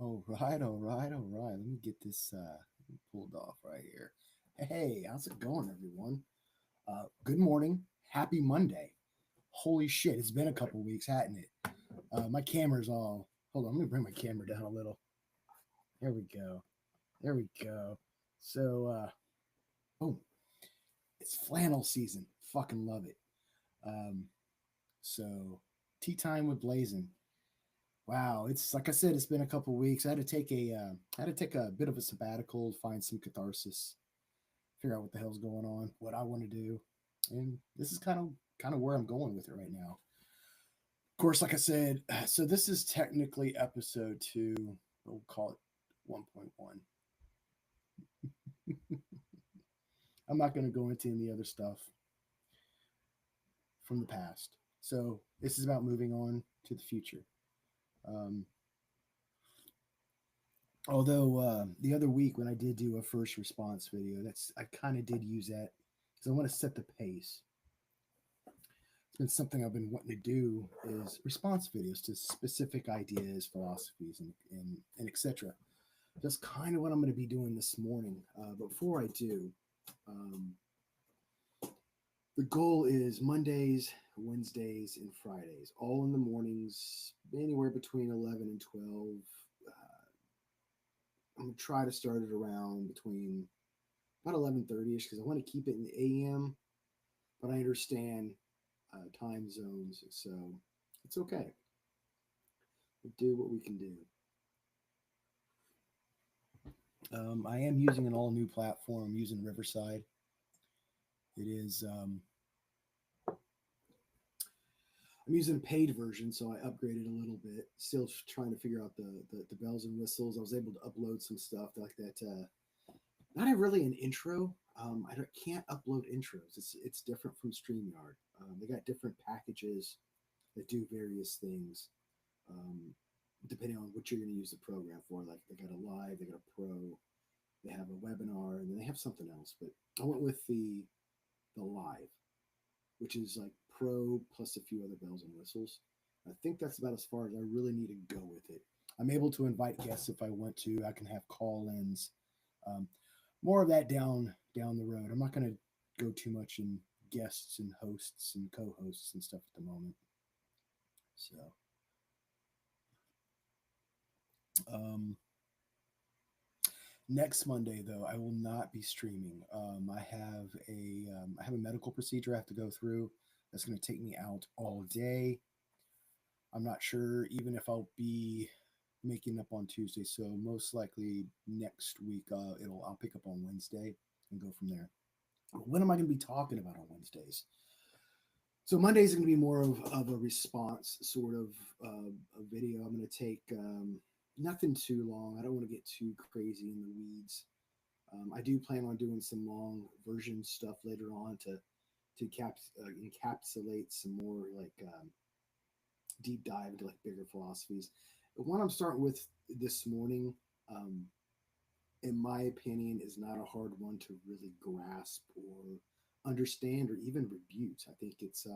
All right, all right, all right. Let me get this pulled off right here. Hey, how's it going, everyone? Good morning. Happy Monday. Holy shit, it's been a couple weeks, hasn't it? My camera's all. Hold on, let me bring my camera down a little. There we go. There we go. So, boom. It's flannel season. Fucking love it. Um, so, tea time with Blazing. Wow, it's like I said, it's been a couple weeks. I had to take a bit of a sabbatical, find some catharsis, figure out what the hell's going on, what I want to do, and this is kind of where I'm going with it right now. Of course, like I said, so this is technically episode two. We'll call it 1.1. I'm not going to go into any other stuff from the past. So this is about moving on to the future. Um, Although the other week when I did do a first response video, that's I kind of did use that because I want to set the pace. It's been something I've been wanting to do is response videos to specific ideas, philosophies, and etc. That's kind of what I'm going to be doing this morning. But before I do, um, the goal is Mondays, Wednesdays, and Fridays, all in the mornings, anywhere between 11 and 12. I'm gonna try to start it around between about 11:30 ish because I want to keep it in the AM, but I understand time zones, so it's okay. We'll do what we can do. I am using an all new platform. I'm using Riverside. It is. I'm using a paid version, so I upgraded a little bit. Still trying to figure out the bells and whistles. I was able to upload some stuff like that. Not really an intro. Can't upload intros. It's different from StreamYard. They got different packages that do various things, um, depending on what you're going to use the program for. Like they got a live, they got a pro, they have a webinar, and then they have something else. But I went with the live, which is like pro plus a few other bells and whistles. I think that's about as far as I really need to go with it. I'm able to invite guests if I want to. I can have call-ins. Um, More of that down the road. I'm not going to go too much in guests and hosts and co-hosts and stuff at the moment. So, um, next Monday though, I will not be streaming. I have a medical procedure I have to go through. That's going to take me out all day. I'm not sure even if I'll be making up on Tuesday. So most likely next week, I'll pick up on Wednesday and go from there. What am I going to be talking about on Wednesdays? So Mondays are going to be more of a response sort of a video. I'm going to take nothing too long. I don't want to get too crazy in the weeds. I do plan on doing some long version stuff later on to encapsulate some more like deep dive into like bigger philosophies. The one I'm starting with this morning, um, in my opinion, is not a hard one to really grasp or understand or even rebut. I think it's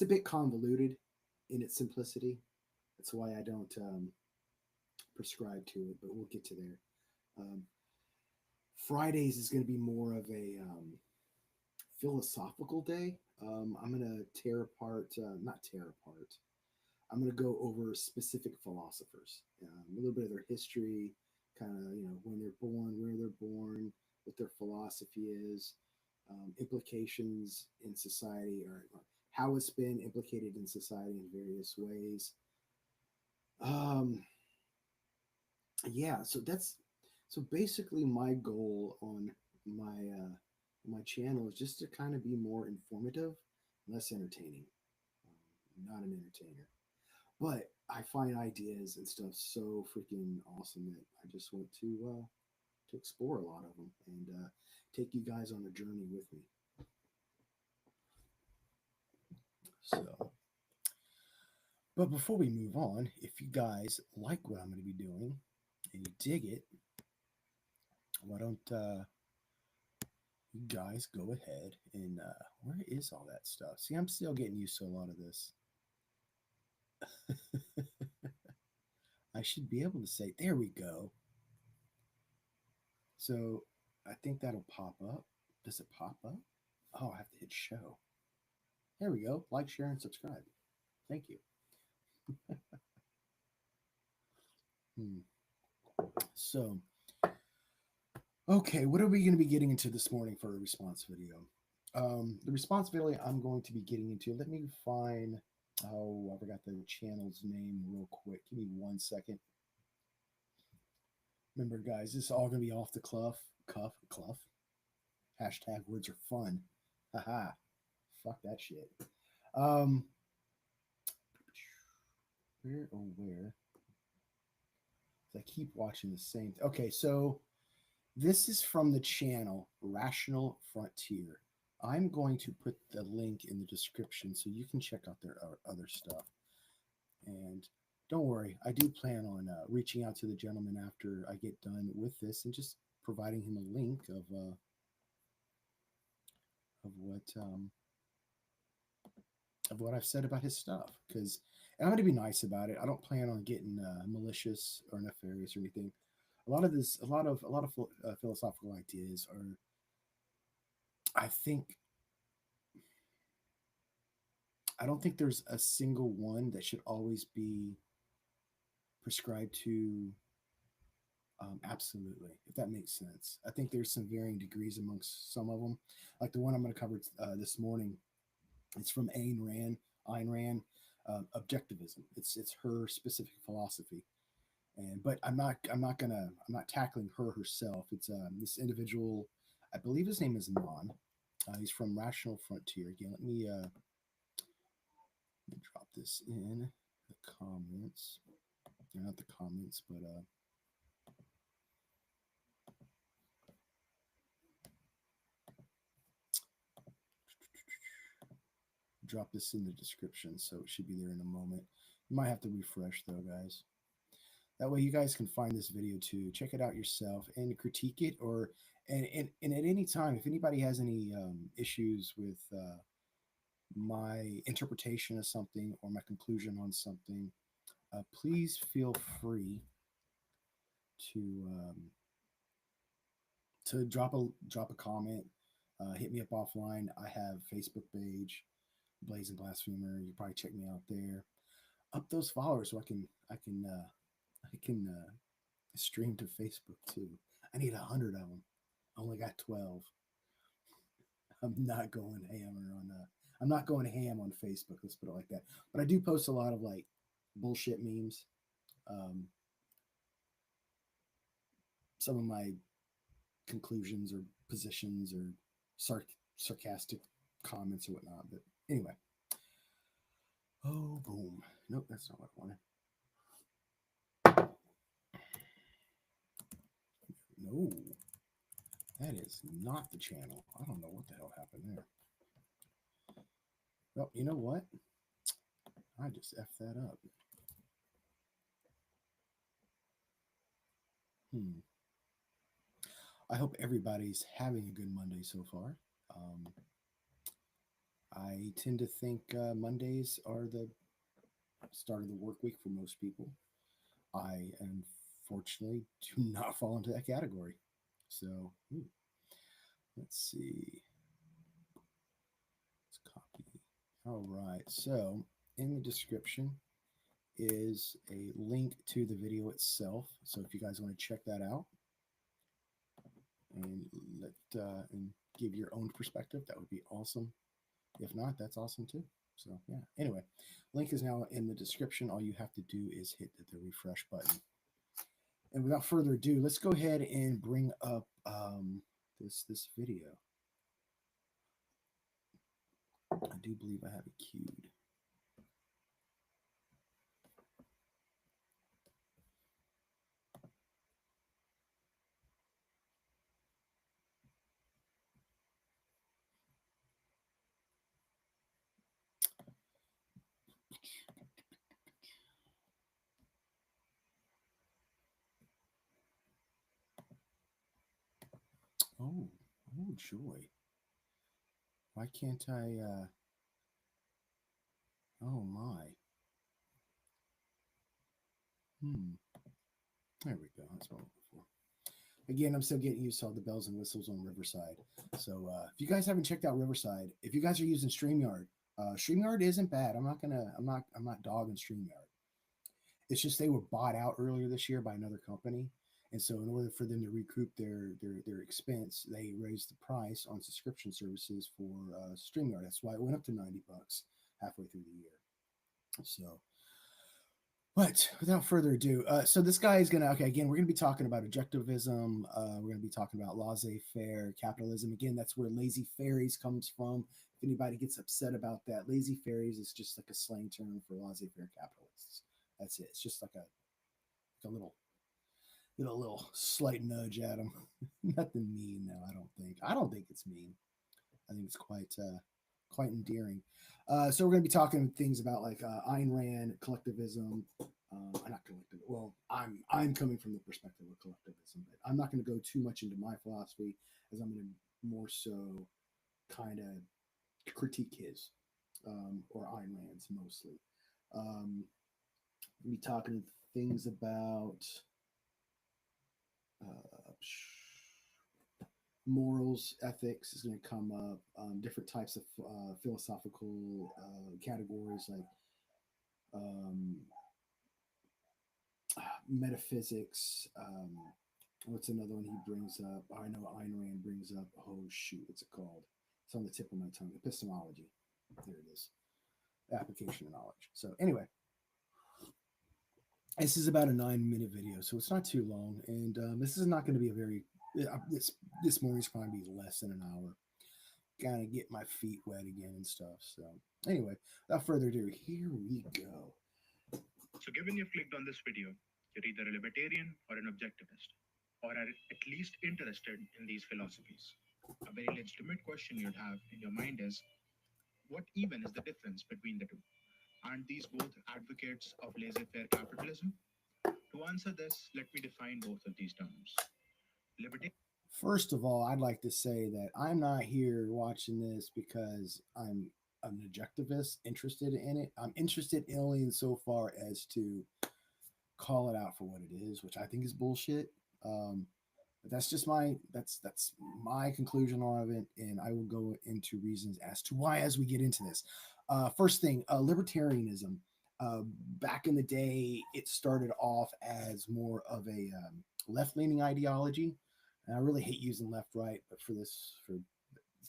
a bit convoluted in its simplicity. That's why I don't prescribe to it, but we'll get to there. Um, Fridays is going to be more of a philosophical day. I'm going to not tear apart. I'm going to go over specific philosophers, a little bit of their history, kind of when they're born, where they're born, what their philosophy is, implications in society, or how it's been implicated in society in various ways. Um, yeah, so basically my goal on my my channel is just to kind of be more informative, less entertaining. Not an entertainer, but I find ideas and stuff so freaking awesome that I just want to explore a lot of them and take you guys on a journey with me. So, but before we move on, if you guys like what I'm going to be doing and you dig it, why don't you guys go ahead and where is all that stuff? See, I'm still getting used to a lot of this. I should be able to say, there we go. So I think that'll pop up. Does it pop up? Oh, I have to hit show. There we go. Like, share, and subscribe. Thank you. Hmm. So, okay, what are we going to be getting into this morning for a response video? The response video I'm going to be getting into, let me find, oh, I forgot the channel's name real quick. Give me 1 second. Remember, guys, this is all going to be off the cuff. Hashtag words are fun. Haha. Fuck that shit. Um, where? I keep watching the same. Okay, so this is from the channel Rational Frontier. I'm going to put the link in the description so you can check out their other stuff. And don't worry, I do plan on reaching out to the gentleman after I get done with this and just providing him a link of what I've said about his stuff. Because I'm going to be nice about it. I don't plan on getting malicious or nefarious or anything. A lot of philosophical ideas are, I think, I don't think there's a single one that should always be prescribed to absolutely, if that makes sense. I think there's some varying degrees amongst some of them. Like the one I'm going to cover this morning, it's from Ayn Rand, objectivism. It's her specific philosophy, but I'm not tackling her herself. It's this individual, I believe his name is Non. He's from Rational Frontier. Again, let me drop this in the comments. Not the comments, but drop this in the description, so it should be there in a moment. You might have to refresh though, guys. That way you guys can find this video too. Check it out yourself and critique it, or and at any time, if anybody has any issues with my interpretation of something or my conclusion on something, please feel free to drop a comment. Hit me up offline. I have Facebook page, Blazing Blasphemer. You probably check me out there. Up those followers so I can stream to Facebook too. I need 100 of them. I only got 12. I'm not going hammer on I'm not going ham on Facebook. Let's put it like that. But I do post a lot of like bullshit memes. Um, some of my conclusions or positions or sarcastic comments or whatnot. But anyway. Oh, boom. Nope, that's not what I wanted. No, that is not the channel. I don't know what the hell happened there. Well, you know what? I just effed that up. I hope everybody's having a good Monday so far. I tend to think Mondays are the start of the work week for most people. I unfortunately do not fall into that category. So let's see. Let's copy. All right. So in the description is a link to the video itself. So if you guys want to check that out and and give your own perspective, that would be awesome. If not, that's awesome too. So yeah. Anyway, link is now in the description. All you have to do is hit the refresh button. And without further ado, let's go ahead and bring up this video. I do believe I have it queued. Oh joy. Why can't I oh my. There we go. That's what I'm looking for. Again, I'm still getting used to all the bells and whistles on Riverside. So if you guys haven't checked out Riverside, if you guys are using StreamYard, StreamYard isn't bad. I'm not dogging StreamYard. It's just they were bought out earlier this year by another company. And so in order for them to recoup their expense, they raised the price on subscription services for StreamYard. That's why it went up to $90 halfway through the year. So but without further ado, so this guy is gonna okay. Again, we're gonna be talking about objectivism. We're gonna be talking about laissez-faire capitalism. Again, that's where lazy fairies comes from. If anybody gets upset about that, lazy fairies is just like a slang term for laissez-faire capitalists. That's it. It's just like a little little slight nudge at them. Nothing mean, no. I don't think. I don't think it's mean. I think it's quite endearing. So we're going to be talking things about like Ayn Rand, collectivism. Not collective. Well, I'm coming from the perspective of collectivism, but I'm not going to go too much into my philosophy, as I'm going to more so kind of critique his or Ayn Rand's mostly. We'll be talking things about uh, morals, ethics is going to come up, different types of philosophical categories like um, metaphysics. What's another one he brings up? I know Ayn Rand brings up. Oh shoot, what's it called? It's on the tip of my tongue. Epistemology. There it is. Application of knowledge. So anyway, this is about a 9-minute video, so it's not too long, and this is not going to be a very this morning's probably be less than an hour. Kind of get my feet wet again and stuff. So anyway, without further ado, here we go. So, given you've clicked on this video, you're either a libertarian or an objectivist, or are at least interested in these philosophies. A very legitimate question you'd have in your mind is, what even is the difference between the two? Aren't these both advocates of laissez faire capitalism? To answer this, let me define both of these terms. Libertarian. First of all, I'd like to say that I'm not here watching this because I'm an objectivist interested in it. I'm interested only in so far as to call it out for what it is, which I think is bullshit. But that's just that's my conclusion on it, and I will go into reasons as to why as we get into this. First thing, libertarianism. Back in the day, it started off as more of a left-leaning ideology, and I really hate using left-right, but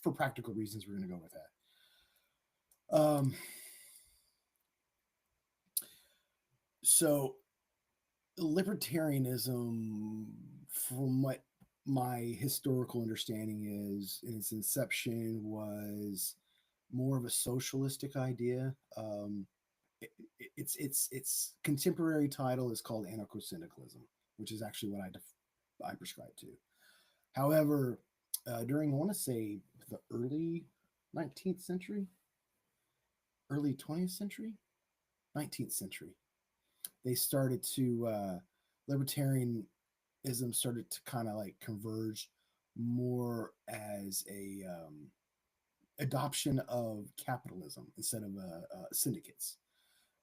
for practical reasons, we're going to go with that. So libertarianism, from what my historical understanding is, in its inception, was more of a socialistic idea. Its contemporary title is called anarcho-syndicalism, which is actually what I prescribe to. However, during I want to say the early 19th century, early 20th century, 19th century, they started to libertarianism started to kind of like converge more as a adoption of capitalism instead of syndicates.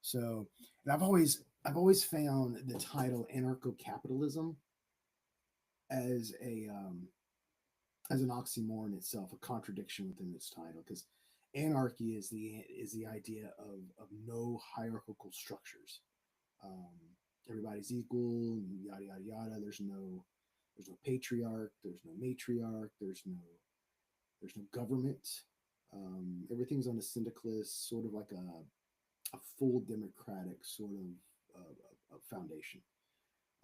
So, and I've always found the title anarcho-capitalism as a as an oxymoron itself, a contradiction within its title, because anarchy is the idea of no hierarchical structures. Um, Everybody's equal, yada yada yada. There's no patriarch, there's no matriarch, there's no government. Everything's on a syndicalist, sort of like a full democratic sort of foundation.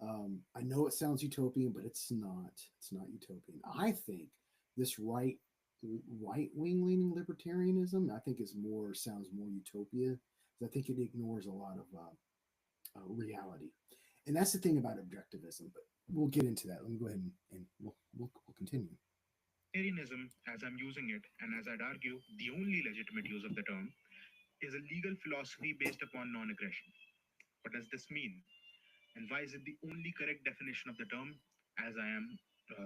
I know it sounds utopian, but it's not. It's not utopian. I think this right wing leaning libertarianism, I think is more sounds more utopia. I think it ignores a lot of reality, and that's the thing about objectivism. But we'll get into that. Let me go ahead and we'll continue. Libertarianism, as I'm using it, and as I'd argue, the only legitimate use of the term, is a legal philosophy based upon non aggression. What does this mean? And why is it the only correct definition of the term, as I am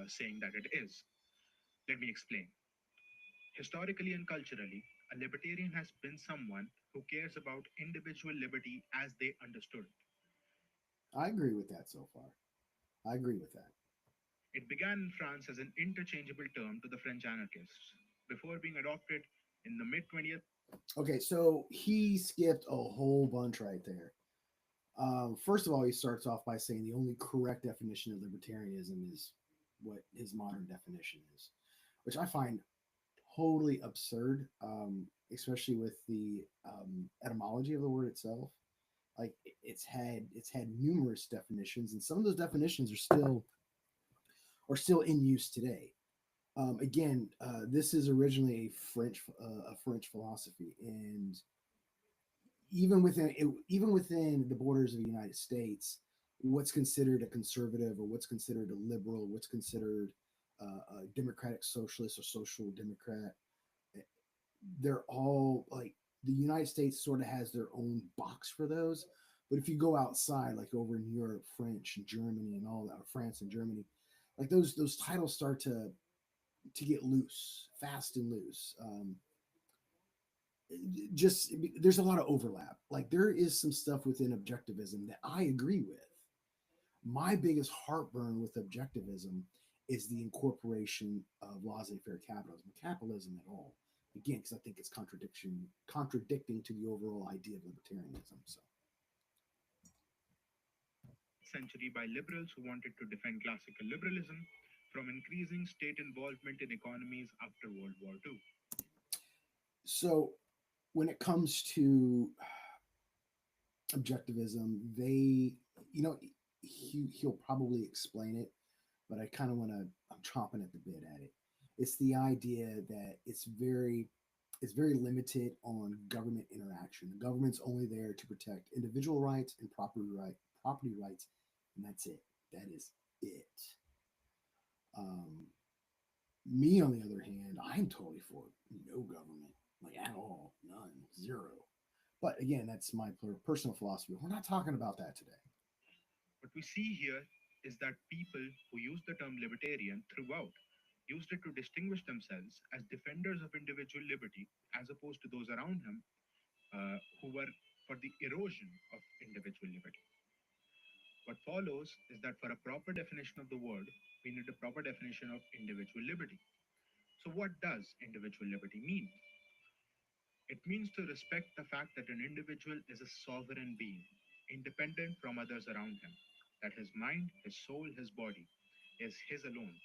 saying that it is? Let me explain. Historically and culturally, a libertarian has been someone who cares about individual liberty as they understood it. I agree with that so far. I agree with that. It began in France as an interchangeable term to the French anarchists, before being adopted in the mid 20th. Okay, so he skipped a whole bunch right there. First of all, he starts off by saying the only correct definition of libertarianism is what his modern definition is, which I find totally absurd, especially with the etymology of the word itself. Like it's had numerous definitions, and some of those definitions are still in use today. Again, this is originally a French philosophy, and even within the borders of the United States, what's considered a conservative or what's considered a liberal, what's considered a democratic socialist or social democrat, eh, they're all like the United States sort of has their own box for those. But if you go outside, like over in Europe, French and Germany and all that, or France and Germany, like those titles start to get loose, fast and loose. Just there's a lot of overlap. Like there is some stuff within objectivism that I agree with. My biggest heartburn with objectivism is the incorporation of laissez-faire capitalism at all. Again, because I think it's contradicting to the overall idea of libertarianism. So Century by liberals who wanted to defend classical liberalism from increasing state involvement in economies after World War II. so when it comes to objectivism, he'll probably explain it, but I kind of want to. I'm chomping at the bit at it. It's the idea that it's very limited on government interaction. The government's only there to protect individual rights and property rights, and that's it. That is it. Um, Me, on the other hand, I'm totally for no government, like at all, none, zero. But again, that's my personal philosophy. We're not talking about that today. What we see here is that people who use the term libertarian throughout used it to distinguish themselves as defenders of individual liberty as opposed to those around him who were for the erosion of individual liberty. What follows is that for a proper definition of the word, we need a proper definition of individual liberty. So, what does individual liberty mean? It means to respect the fact that an individual is a sovereign being, independent from others around him, that his mind, his soul, his body is his alone.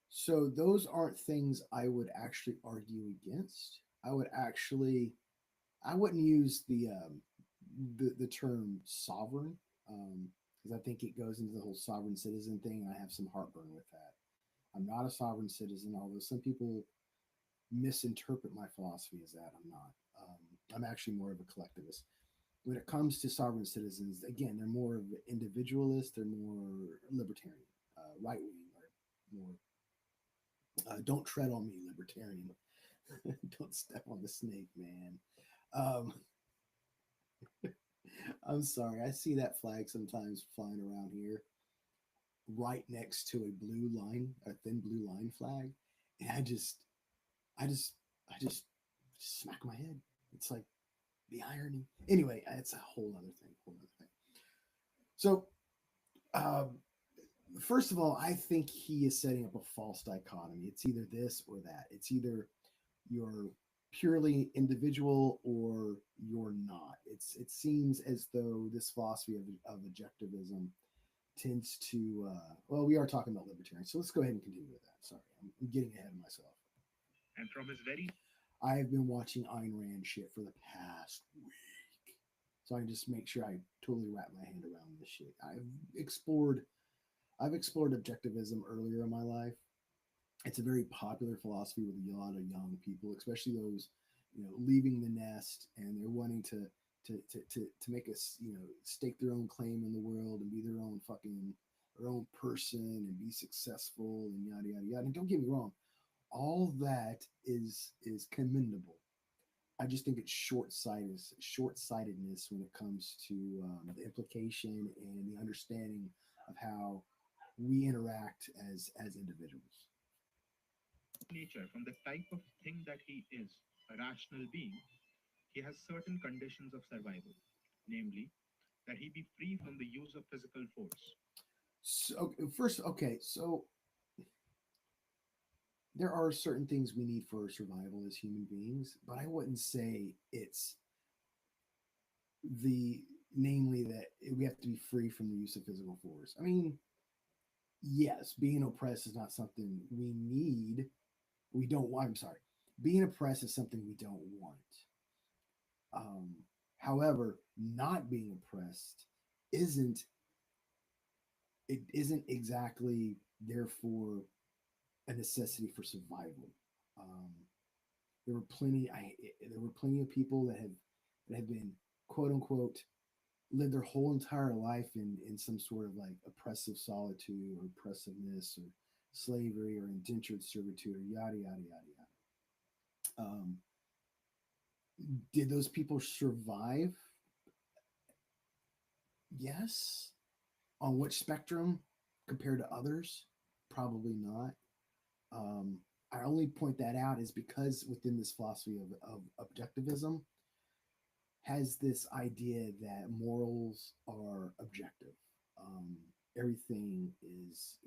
So those aren't things I would actually argue against. I wouldn't use the term sovereign, because I think it goes into the whole sovereign citizen thing, and I have some heartburn with that. I'm not a sovereign citizen, although some people misinterpret my philosophy as that. I'm not. I'm actually more of a collectivist. When it comes to sovereign citizens, again, they're more of individualist. They're more libertarian, right wing, or more. Don't tread on me, libertarian. Don't step on the snake, man. Um, I'm sorry. I see that flag sometimes flying around here, right next to a thin blue line flag, and I just, I just smack my head. It's like the irony. Anyway, it's a whole other thing. Whole other thing. So, um, first of all, I think he is setting up a false dichotomy. It's either this or that. It's either you're purely individual or you're not. It seems as though this philosophy of objectivism tends to well, we are talking about libertarians, so let's go ahead and continue with that. Sorry, I'm getting ahead of myself. And from his very I have been watching Ayn Rand shit for the past week, so I can just make sure I totally wrap my hand around this shit. I've explored objectivism earlier in my life. It's a very popular philosophy with a lot of young people, especially those, leaving the nest, and they're wanting to make us, stake their own claim in the world and be their own person and be successful and yada yada yada. And don't get me wrong, all that is commendable. I just think it's short sightedness when it comes to the implication and the understanding of how we interact as individuals. nature, from the type of thing that he is, a rational being, he has certain conditions of survival, namely, that he be free from the use of physical force. So first, okay, so there are certain things we need for survival as human beings, but I wouldn't say it's the namely that we have to be free from the use of physical force. I mean, yes, being oppressed is not something we need. We don't want. I'm sorry. Being oppressed is something we don't want. Um, However, not being oppressed isn't it isn't exactly therefore a necessity for survival. Um, there were plenty. There were plenty of people that have been quote unquote lived their whole entire life in some sort of like oppressive solitude or oppressiveness or slavery or indentured servitude or yada yada yada yada. Did those people survive? Yes. On which spectrum compared to others? Probably not. Um, I only point that out is because within this philosophy of objectivism has this idea that morals are objective. Um, Everything is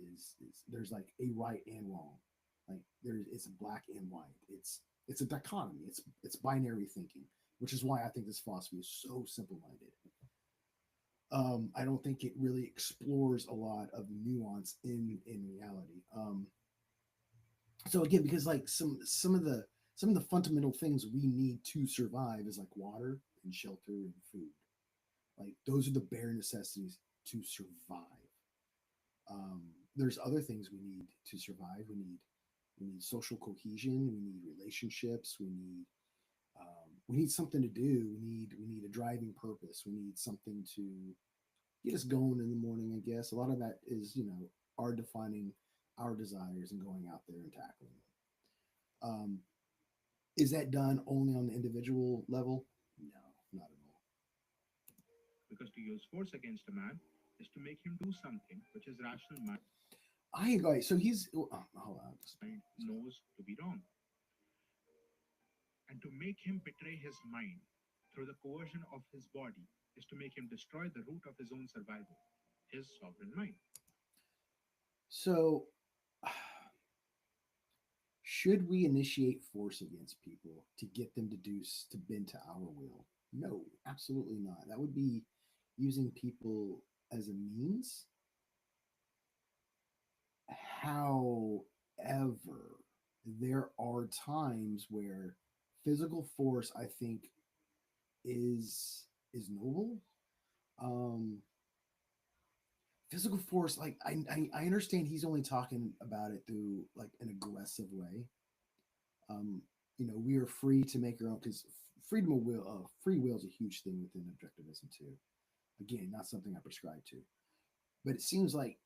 there's like a right and wrong. Like there is black and white. It's a dichotomy. It's binary thinking, which is why I think this philosophy is so simple minded. I don't think it really explores a lot of nuance in reality. So again, because like some of the fundamental things we need to survive is like water and shelter and food. Like those are the bare necessities to survive. There's other things we need to survive. We need social cohesion. We need relationships. We need something to do. We need a driving purpose. We need something to get us going in the morning. I guess a lot of that is our defining our desires and going out there and tackling them. Is that done only on the individual level? No, not at all. Because to use force against a man is to make him do something which his rational mind I agree. So he's hold on. knows to be wrong. And to make him betray his mind through the coercion of his body is to make him destroy the root of his own survival, his sovereign mind. So should we initiate force against people to get them to to bend to our will? No, absolutely not. That would be using people as a means. However, there are times where physical force, I think, is noble. Um, Physical force, like I understand he's only talking about it through like an aggressive way. Um, we are free to make our own because freedom of will, free will is a huge thing within objectivism too. Again, not something I prescribe to, but it seems like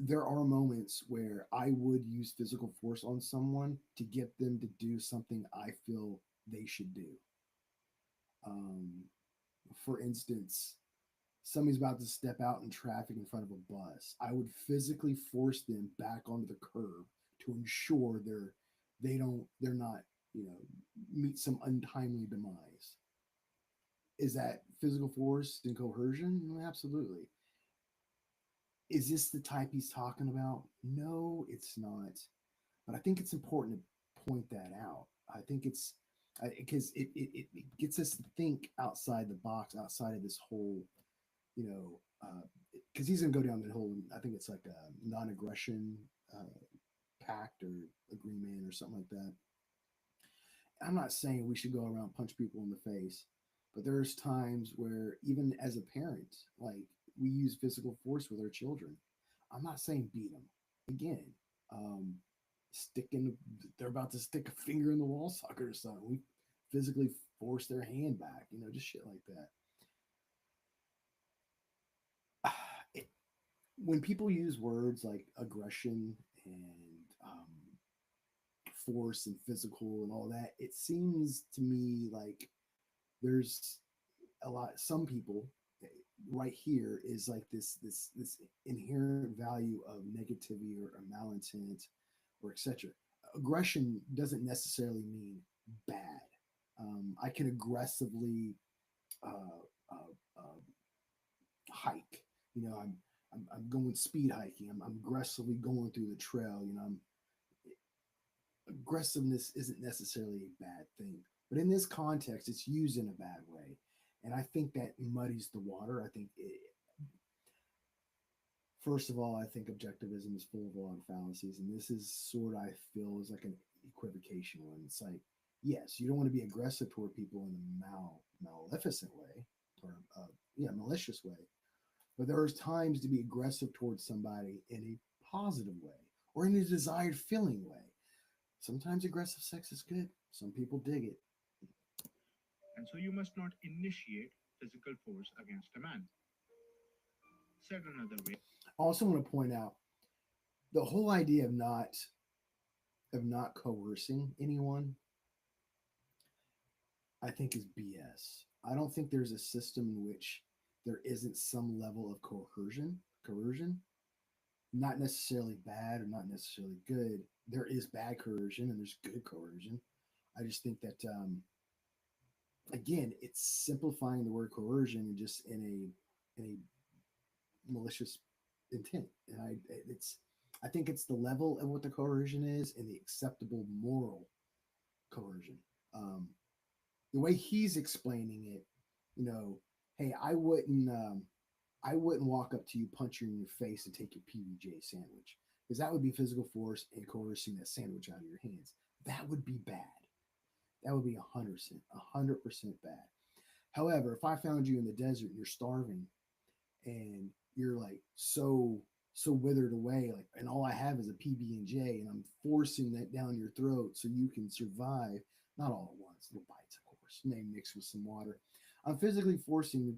there are moments where I would use physical force on someone to get them to do something I feel they should do. Um, for instance, somebody's about to step out in traffic in front of a bus. I would physically force them back onto the curb to ensure they're not meet some untimely demise. Is that physical force and coercion? Absolutely. Is this the type he's talking about? No, it's not. But I think it's important to point that out. I think it's because it gets us to think outside the box, outside of this whole, you know, because he's going to go down the whole, I think it's like a non aggression pact or agreement or something like that. I'm not saying we should go around punch people in the face, but there's times where even as a parent, like we use physical force with our children. I'm not saying beat them. Again, um, sticking they're about to stick a finger in the wall socket or something. We physically force their hand back, just shit like that. When people use words like aggression and force and physical and all that, it seems to me like there's some people right here is like this inherent value of negativity or malintent or etc. Aggression doesn't necessarily mean bad. I can aggressively uh, uh, hike. I'm I'm going speed hiking. I'm aggressively going through the trail. Aggressiveness isn't necessarily a bad thing, but in this context, it's used in a bad way, and I think that muddies the water. First of all, I think objectivism is full of a lot of fallacies, and this is sort of, I feel, is like an equivocation one. It's like, yes, you don't want to be aggressive toward people in a maleficent way or malicious way, but there's times to be aggressive towards somebody in a positive way or in a desired feeling way. Sometimes aggressive sex is good. Some people dig it. And so you must not initiate physical force against a man. Said another way, I also want to point out the whole idea of not coercing anyone, I think is BS. I don't think there's a system in which there isn't some level of coercion, not necessarily bad or not necessarily good. There is bad coercion and there's good coercion. I just think that again, it's simplifying the word coercion and just in a malicious intent. And I think it's the level of what the coercion is and the acceptable moral coercion. Um, the way he's explaining it, you know, hey, I wouldn't walk up to you, punch you in your face, and take your PBJ sandwich because that would be physical force and coercing that sandwich out of your hands. That would be bad. That would be 100% bad. However, if I found you in the desert and you're starving and you're like so withered away, like, and all I have is a PB and J, and I'm forcing that down your throat so you can survive, not all at once, little bites, of course, maybe mixed with some water. I'm physically forcing you,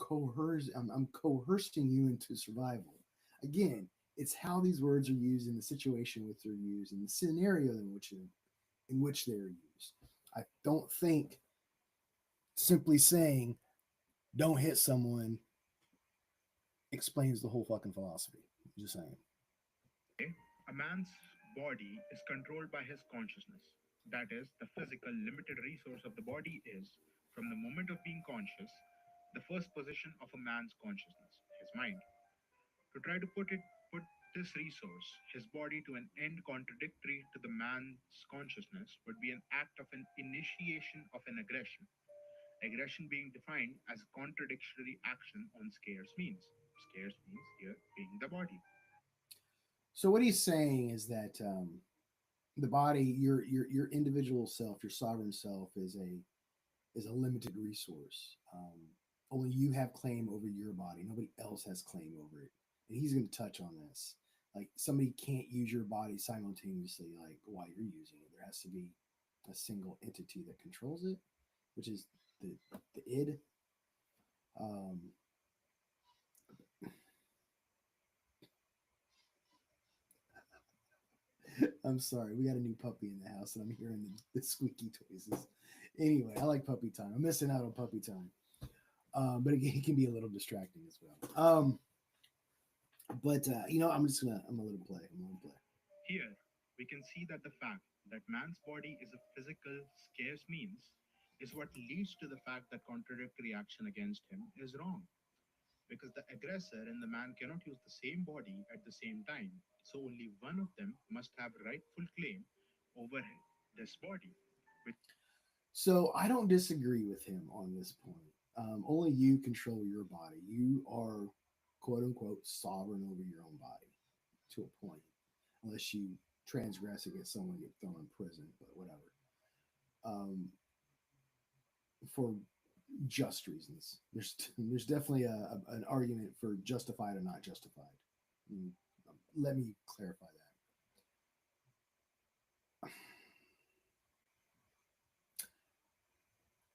I'm coercing you into survival. Again, it's how these words are used in the situation which they're used, in the scenario in which they're used. I don't think simply saying "don't hit someone" explains the whole fucking philosophy. I'm just saying. a man's body is controlled by his consciousness. That is, the physical limited resource of the body is, from the moment of being conscious, the first position of a man's consciousness, his mind. To try to put this resource, his body, to an end contradictory to the man's consciousness would be an act of an initiation of an aggression. Aggression being defined as a contradictory action on scarce means. Scarce means here being the body. So what he's saying is that the body, your individual self, your sovereign self, is a limited resource. Only you have claim over your body. Nobody else has claim over it. And he's going to touch on this. Like somebody can't use your body simultaneously, like while you're using it. There has to be a single entity that controls it, which is the id. Um, I'm sorry, we got a new puppy in the house, and I'm hearing the squeaky noises. Anyway, I like puppy time. I'm missing out on puppy time, but it can be a little distracting as well. But I'm gonna let him play. I'm gonna let him play. Here, we can see that the fact that man's body is a physical, scarce means is what leads to the fact that contradictory action against him is wrong. Because the aggressor and the man cannot use the same body at the same time, so only one of them must have rightful claim over this body. Which So I don't disagree with him on this point. Only you control your body. You are quote unquote sovereign over your own body to a point, unless you transgress against someone, get thrown in prison, but whatever. Um, for just reasons. There's definitely an argument for justified or not justified. Mm, Let me clarify that.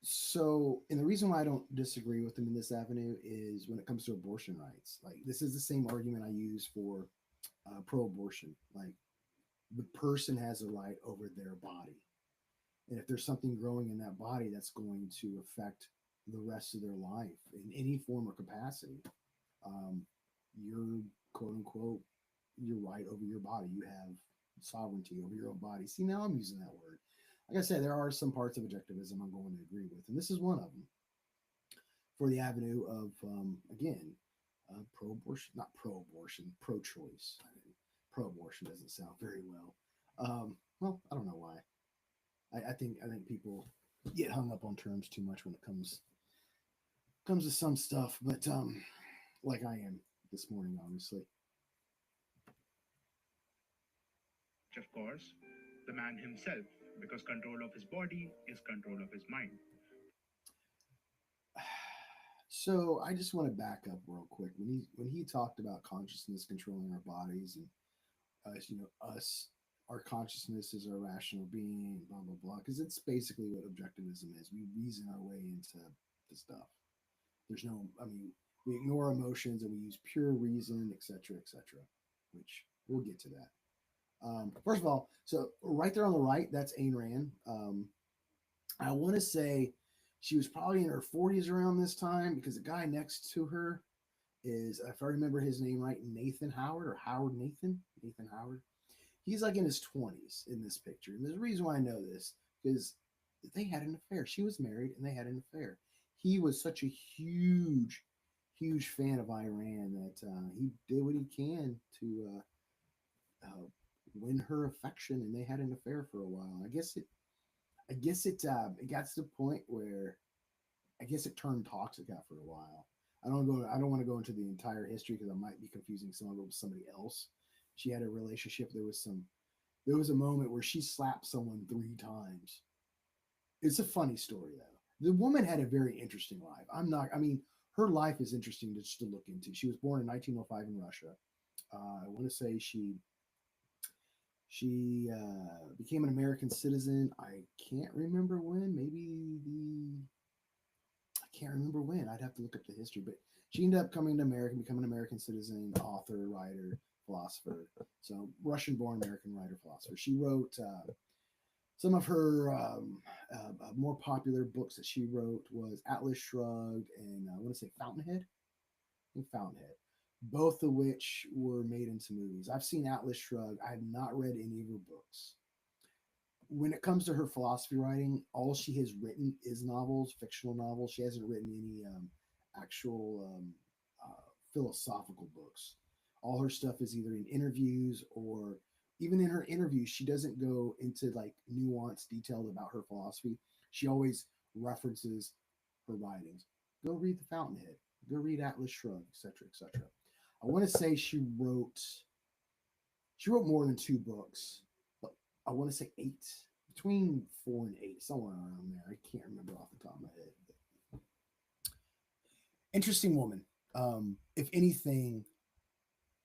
So, and the reason why I don't disagree with him in this avenue is when it comes to abortion rights. Like, this is the same argument I use for pro-abortion. Like, the person has a right over their body, and if there's something growing in that body that's going to affect the rest of their life in any form or capacity, um, you're quote unquote your right over your body. You have sovereignty over your own body. See, now I'm using that word. Like I said, there are some parts of objectivism I'm going to agree with, and this is one of them. For the avenue of again, pro-abortion, not pro-abortion, pro-choice. Pro-abortion doesn't sound very well. Well, I don't know why. I think people get hung up on terms too much when it comes to some stuff, but like I am this morning, obviously. of course, the man himself, because control of his body is control of his mind. So I just want to back up real quick when he talked about consciousness controlling our bodies and us, us, our consciousness is our rational being, blah blah blah. Because it's basically what objectivism is. We reason our way into the stuff. There's no, I mean, we ignore emotions and we use pure reason, etc., etc. Which we'll get to that. First of all, so right there on the right, that's Ayn Rand. I want to say she was probably in her 40s around this time because the guy next to her is, if I remember his name right, Nathan Howard or Howard Nathan, Nathan Howard. He's like in his 20s in this picture. And there's a reason why I know this because they had an affair. She was married and they had an affair. He was such a huge, huge fan of Iran that he did what he can to win her affection, and they had an affair for a while. I guess it got to the point where I guess it turned toxic after a while. I don't want to go into the entire history because I might be confusing some of it with somebody else. She had a relationship. There was a moment where she slapped someone 3 times. It's a funny story though. The woman had a very interesting life. I mean, her life is interesting just to look into. She was born in 1905 in Russia. I want to say she became an American citizen. I can't remember when. Maybe the I can't remember when. I'd have to look up the history, but she ended up coming to America, becoming an American citizen, author, writer, philosopher. So Russian-born American writer, philosopher. She wrote some of her more popular books that she wrote was Atlas Shrugged and I want to say Fountainhead. I think Fountainhead, both of which were made into movies. I've seen Atlas Shrugged. I have not read any of her books. When it comes to her philosophy writing, all she has written is novels, fictional novels. She hasn't written any actual philosophical books. All her stuff is either in interviews or even in her interviews, she doesn't go into like nuanced detail about her philosophy. She always references her writings. Go read The Fountainhead. Go read Atlas Shrugged, etc., etc. I want to say she wrote more than 2 books, but I want to say 8, between 4 and 8, somewhere around there. I can't remember off the top of my head. But interesting woman. If anything,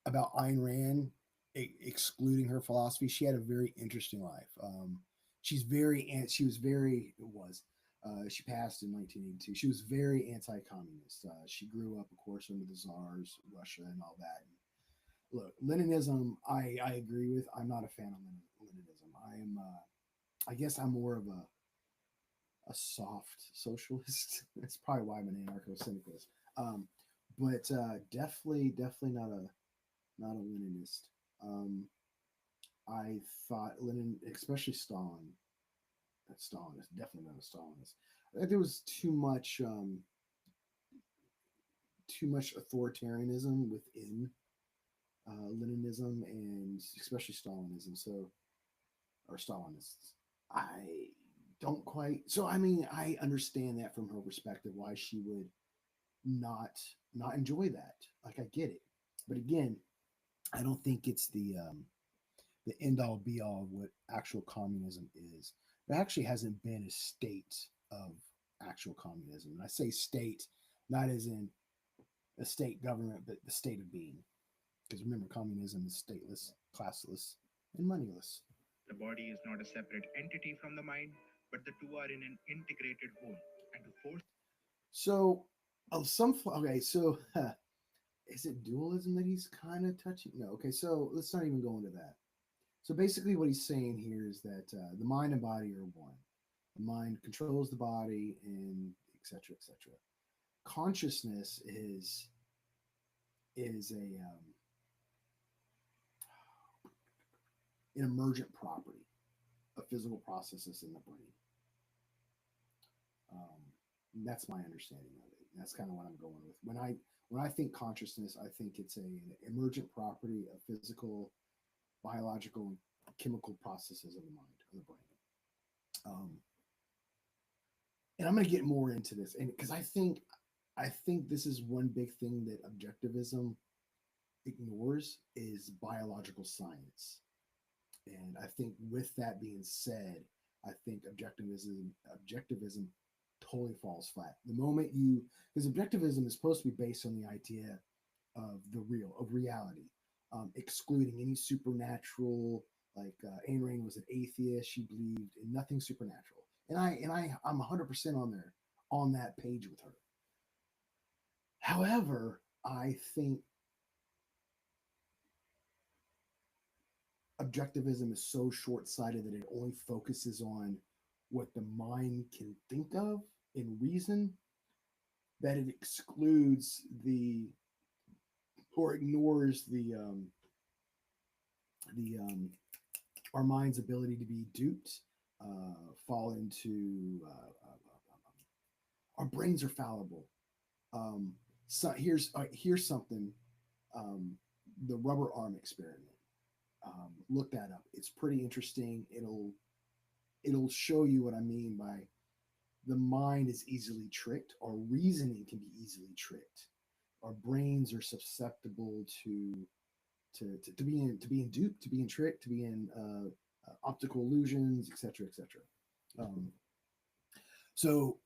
about Ayn Rand, excluding her philosophy, she had a very interesting life. She was very, it was, she passed in 1982. She was very anti-communist. She grew up, of course, under the czars, Russia, and all that. And look, Leninism, I agree with. I'm not a fan of Leninism. I am, I guess, I'm more of a soft socialist. That's probably why I'm an anarcho-syndicalist. But definitely not a Leninist. Um, I thought Lenin, especially Stalin, that Stalin is definitely not a Stalinist. I think there was too much authoritarianism within Leninism and especially Stalinism. So, or Stalinists. I don't quite. So, I mean, I understand that from her perspective why she would not not enjoy that. Like, I get it, but again, I don't think it's the end all be all of what actual communism is. There actually hasn't been a state of actual communism. And I say state not as in a state government, but the state of being. Because remember, communism is stateless, classless, and moneyless. The body is not a separate entity from the mind, but the two are in an integrated whole. And to force So, okay, so is it dualism that he's kind of touching? No, okay, so let's not even go into that. So basically, what he's saying here is that the mind and body are one. The mind controls the body, and etc. etc. Consciousness is an emergent property of physical processes in the brain. That's my understanding of it. That's kind of what I'm going with. When I think consciousness, I think it's an emergent property of physical, biological, and chemical processes of the mind, of the brain. And I'm going to get more into this, and because I think this is one big thing that objectivism ignores is biological science. And I think with that being said, I think objectivism totally falls flat. The moment you because objectivism is supposed to be based on the idea of the real, of reality, excluding any supernatural. Like Ayn Rand was an atheist; she believed in nothing supernatural, I'm 100% on there on that page with her. However, I think objectivism is so short-sighted that it only focuses on what the mind can think of in reason, that it excludes the or ignores the our mind's ability to be duped, fall into our brains are fallible. So here's something. Um, the rubber arm experiment. Look that up. It's pretty interesting. It'll show you what I mean by the mind is easily tricked. Our reasoning can be easily tricked. Our brains are susceptible to being duped, to being tricked, to being optical illusions, etc., etc. Um, so,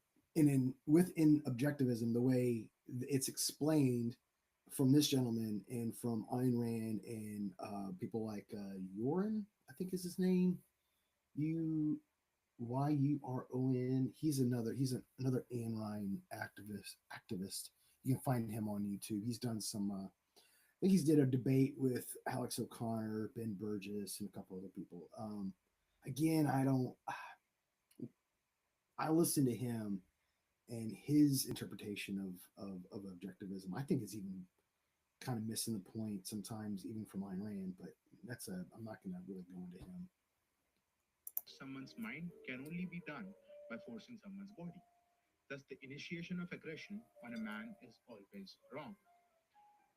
within objectivism, the way it's explained from this gentleman and from Ayn Rand and people like Yoren, I think is his name. Yuron. He's another Ayn Rand activist. You can find him on YouTube. He's done some. I think he's did a debate with Alex O'Connor, Ben Burgess, and a couple other people. Again, I don't. I listen to him and his interpretation of objectivism. I think is even kind of missing the point sometimes, even from Ayn Rand. But I'm not going to really go into him. Someone's mind can only be done by forcing someone's body. Thus, the initiation of aggression on a man is always wrong.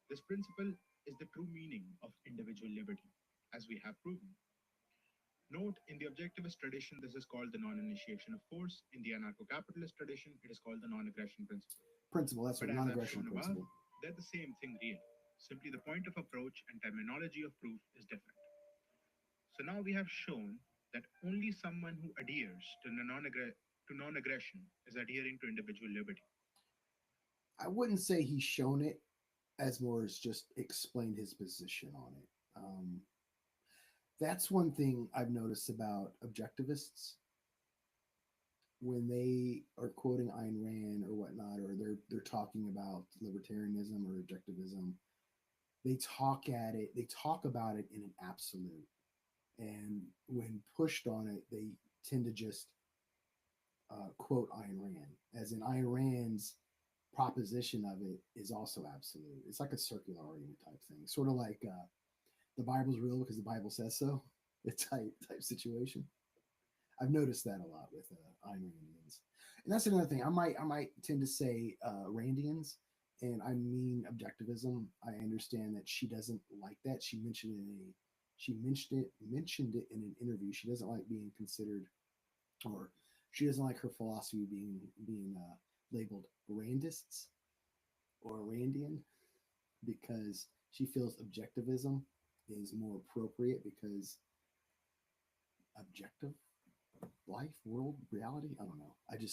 This principle is the true meaning of individual liberty, as we have proven. Note, in the objectivist tradition, this is called the non-initiation of force. In the anarcho-capitalist tradition, it is called the non-aggression principle. Principle. That's But what as I've non-aggression shown above, principle. they're the same thing really. Simply the point of approach and terminology of proof is different. So now we have shown that only someone who adheres to non-aggression is adhering to individual liberty. I wouldn't say he's shown it as more as just explained his position on it. That's one thing I've noticed about objectivists when they are quoting Ayn Rand or whatnot, or they're talking about libertarianism or objectivism. They talk about it in an absolute, and when pushed on it, they tend to just quote Ayn Rand, as in Ayn Rand's proposition of it is also absolute. It's like a circular argument type thing, sort of like the Bible's real because the Bible says so. It's type situation. I've noticed that a lot with Ayn Randians, and that's another thing. I might tend to say Randians, and I mean objectivism. I understand that she doesn't like that. She mentioned it in an interview. She doesn't like being considered, or she doesn't like her philosophy being labeled Randists or Randian, because she feels objectivism is more appropriate because objective life, world, reality. I don't know. I think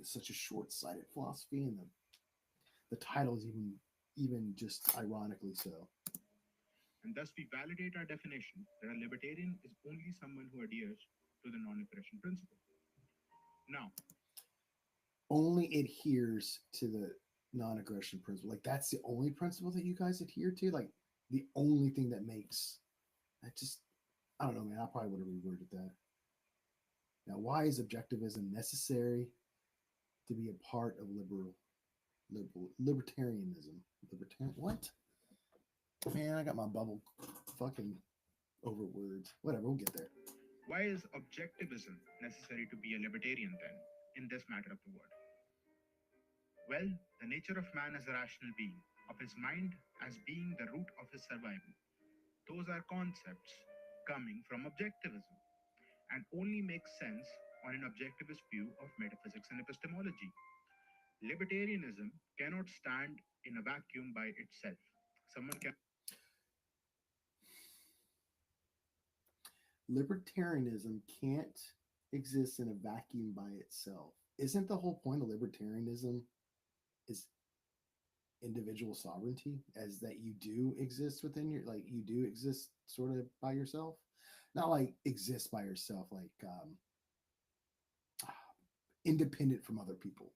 it's such a short-sighted philosophy, and the title is even just ironically so. And thus we validate our definition that a libertarian is only someone who adheres to the non-aggression principle. Now, Only adheres to the non-aggression principle. Like that's the only principle that you guys adhere to. Like the only thing that makes that just I don't know, man. I probably would have reworded that. Now, why is objectivism necessary to be a part of libertarianism? Libertarian what? Man, I got my bubble fucking over words. Whatever, we'll get there. why is objectivism necessary to be a libertarian then, in this matter of the word? Well, the nature of man as a rational being, of his mind as being the root of his survival. Those are concepts coming from objectivism and only make sense on an objectivist view of metaphysics and epistemology. Libertarianism cannot stand in a vacuum by itself. Someone can Libertarianism can't exist in a vacuum by itself. Isn't the whole point of libertarianism is individual sovereignty, as that you do exist within your, like, you do exist sort of by yourself, not like exist by yourself, like independent from other people.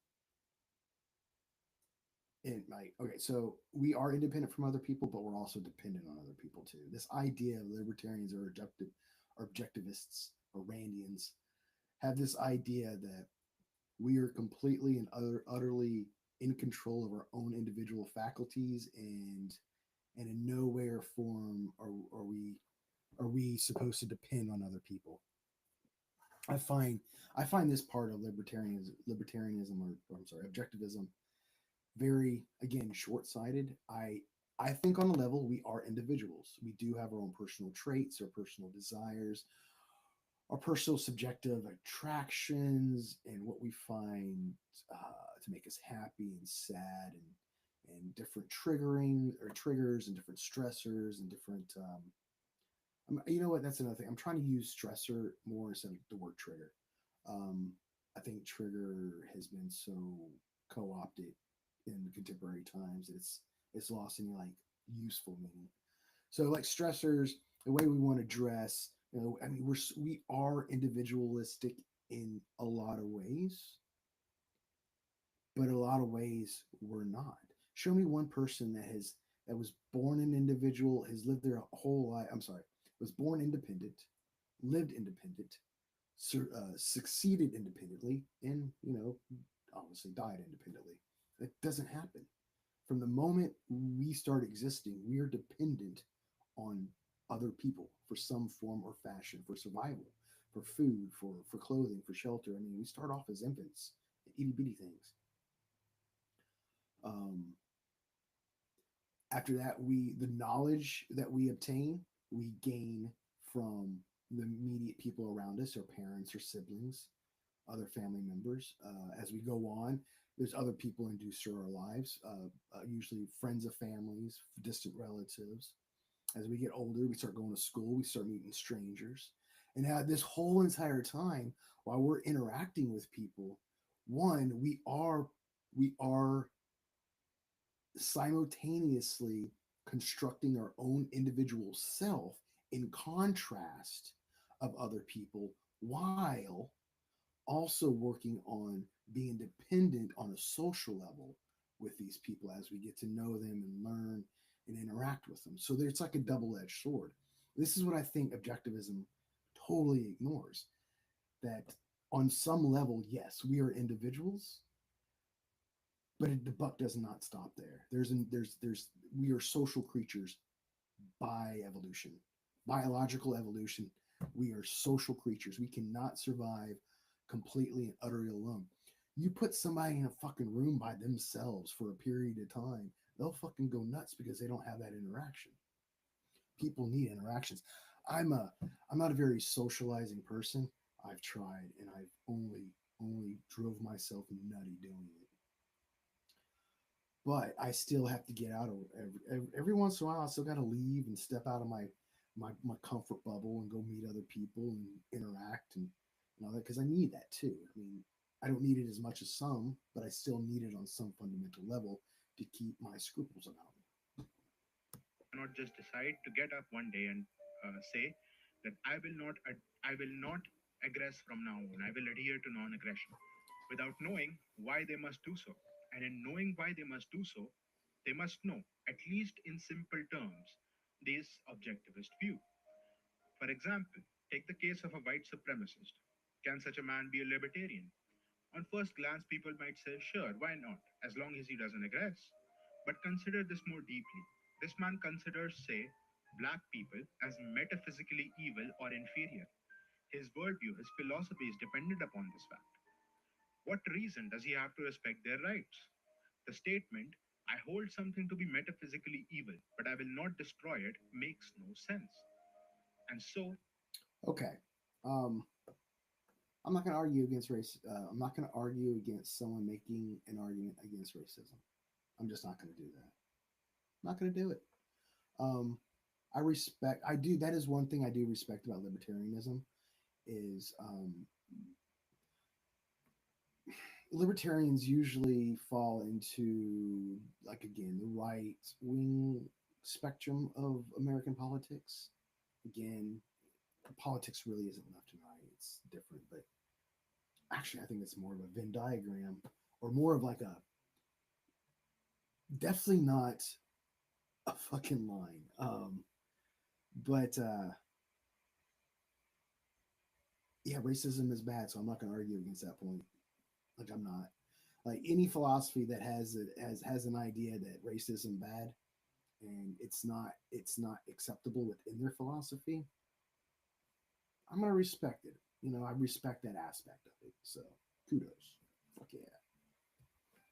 And like, okay, so we are independent from other people, but we're also dependent on other people too. This idea of libertarians or objectivists or Randians have this idea that we are completely and utterly in control of our own individual faculties, and in no way or form are we supposed to depend on other people. I find I find this part of libertarianism, or I'm sorry, objectivism, very, again, short-sighted. I think on a level we are individuals. We do have our own personal traits, our personal desires, our personal subjective attractions, and what we find to make us happy and sad, and different triggering or triggers and different stressors and different you know what, that's another thing. I'm trying to use stressor more instead of the word trigger. I think trigger has been so co-opted in contemporary times that it's lost any like useful meaning. So like stressors, the way we want to dress, I mean, we are individualistic in a lot of ways, but a lot of ways we're not. Show me one person that was born an individual, has lived their whole life. I'm sorry, was born independent, lived independent, succeeded independently, and obviously died independently. It doesn't happen. From the moment we start existing, we are dependent on other people for some form or fashion, for survival, for food, for clothing, for shelter. I mean, we start off as infants, itty bitty things. Um, After that, the knowledge that we obtain, we gain from the immediate people around us, our parents or siblings, other family members. As we go on, there's other people introduced to our lives, usually friends of families, distant relatives. As we get older, we start going to school, we start meeting strangers. And this whole entire time, while we're interacting with people, one, we are simultaneously constructing our own individual self in contrast of other people, while also working on being dependent on a social level with these people as we get to know them and learn and interact with them. So it's like a double-edged sword. This is what I think objectivism totally ignores, that on some level, yes, we are individuals, but the buck does not stop there. There's we are social creatures by evolution, biological evolution. We are social creatures. We cannot survive completely and utterly alone. You put somebody in a fucking room by themselves for a period of time, they'll fucking go nuts because they don't have that interaction. People need interactions. I'm a I'm not a very socializing person. I've tried, and I've only drove myself nutty doing it. But I still have to get out of every once in a while. I still got to leave and step out of my comfort bubble and go meet other people and interact and all that, because I need that too. I mean, I don't need it as much as some, but I still need it on some fundamental level to keep my scruples about me. cannot just decide to get up one day and say that I will not aggress from now on. I will adhere to non-aggression without knowing why they must do so. And in knowing why they must do so, they must know, at least in simple terms, this objectivist view. For example, take the case of a white supremacist. Can such a man be a libertarian? On first glance, people might say, sure, why not, as long as he doesn't aggress. But consider this more deeply. This man considers, say, black people as metaphysically evil or inferior. His worldview, his philosophy is dependent upon this fact. What reason does he have to respect their rights? The statement, I hold something to be metaphysically evil, but I will not destroy it, makes no sense. And so, Okay. Um, I'm not going to argue against race. I'm not going to argue against someone making an argument against racism. I'm just not going to do that. I'm not going to do it. Um, I respect. I do. That is one thing I do respect about libertarianism is libertarians usually fall into, like, again, the right wing spectrum of American politics. Again, politics really isn't left and right; it's different. But actually, I think it's more of a Venn diagram, or more of like a, definitely not a fucking line. But yeah, racism is bad, so I'm not going to argue against that point. Like, I'm not. Like, any philosophy that has an idea that racism bad and it's not acceptable within their philosophy, I'm gonna respect it. I respect that aspect of it. So kudos. Fuck yeah.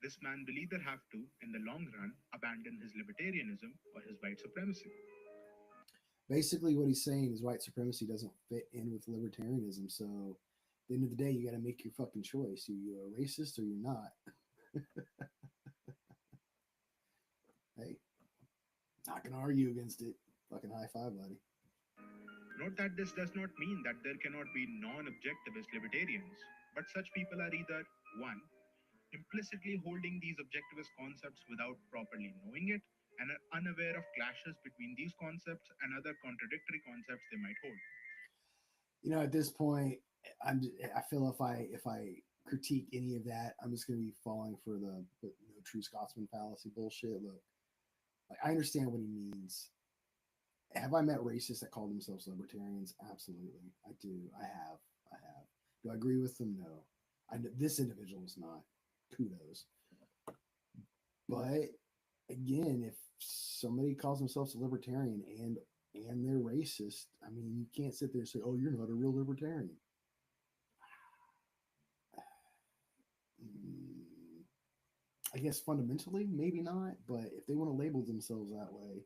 this man will either have to, in the long run, abandon his libertarianism or his white supremacy. Basically, what he's saying is white supremacy doesn't fit in with libertarianism. So at the end of the day, you got to make your fucking choice. You're a racist or you're not. Hey, not gonna argue against it. Fucking high five, buddy. Note that this does not mean that there cannot be non objectivist libertarians, but such people are either 1. Implicitly holding these objectivist concepts without properly knowing it, and are unaware of clashes between these concepts and other contradictory concepts they might hold. At this point, I feel if I critique any of that, I'm just gonna be falling for the true Scotsman fallacy bullshit. Look, like, I understand what he means. Have I met racists that call themselves libertarians? Absolutely, I do. I have. Do I agree with them? No. This individual is not. Kudos. But again, if somebody calls themselves a libertarian and they're racist, I mean, you can't sit there and say, "Oh, you're not a real libertarian." Mm, I guess fundamentally, maybe not. But if they want to label themselves that way,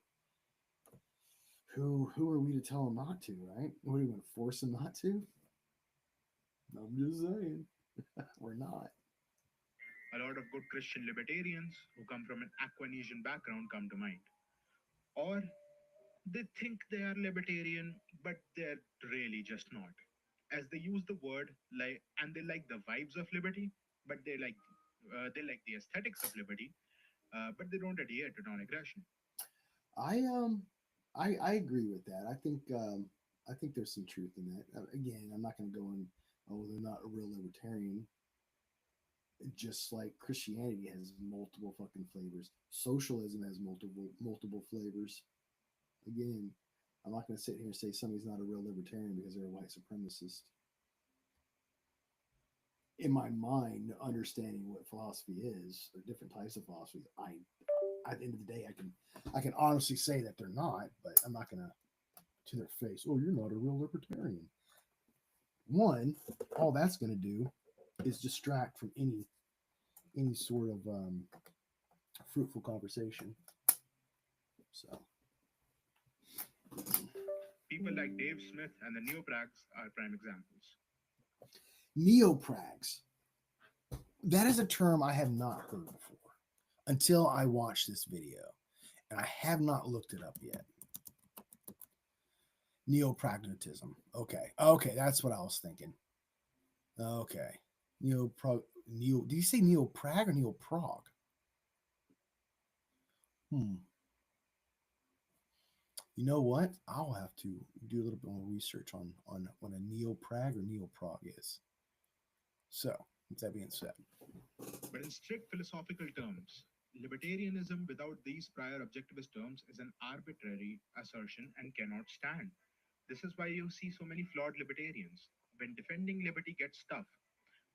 who are we to tell them not to? Right? What are we going to force them not to? I'm just saying, we're not. A lot of good Christian libertarians who come from an Aquanesian background come to mind. Or they think they are libertarian, but they're really just not. As they use the word like, and they like the vibes of liberty, but they like the aesthetics of liberty, but they don't adhere to non-aggression. I agree with that. I think there's some truth in that. Again, I'm not going to go in. Oh, they're not a real libertarian. Just like Christianity has multiple fucking flavors, socialism has multiple flavors. Again, I'm not going to sit here and say somebody's not a real libertarian because they're a white supremacist. In my mind, understanding what philosophy is, or different types of philosophies, at the end of the day, I can honestly say that they're not, but I'm not going to their face, "Oh, you're not a real libertarian." One, all that's going to do is distract from any sort of fruitful conversation. So, People like Dave Smith and the Neoprags are prime examples. neoprags. That is a term I have not heard before until I watched this video, and I have not looked it up yet. Neopragmatism. Okay, that's what I was thinking. Okay, neo. Do you say neoprag or neoprog? Hmm. You know what? I'll have to do a little bit more research on what a neoprag or neoprog is. So, with that being said, But in strict philosophical terms, libertarianism without these prior objectivist terms is an arbitrary assertion and cannot stand. This is why you see so many flawed libertarians. When defending liberty gets tough,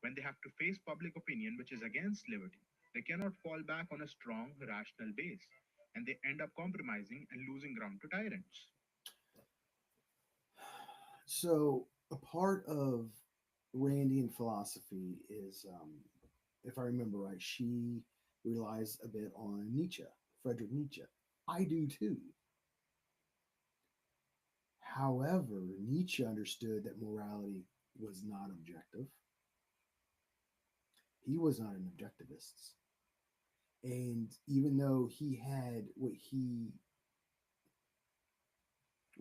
when they have to face public opinion which is against liberty, they cannot fall back on a strong, rational base, and they end up compromising and losing ground to tyrants. so a part of Randian philosophy is, if I remember right, she relies a bit on Nietzsche, Friedrich Nietzsche. I do too. However, Nietzsche understood that morality was not objective. He was not an objectivist. And even though he had what he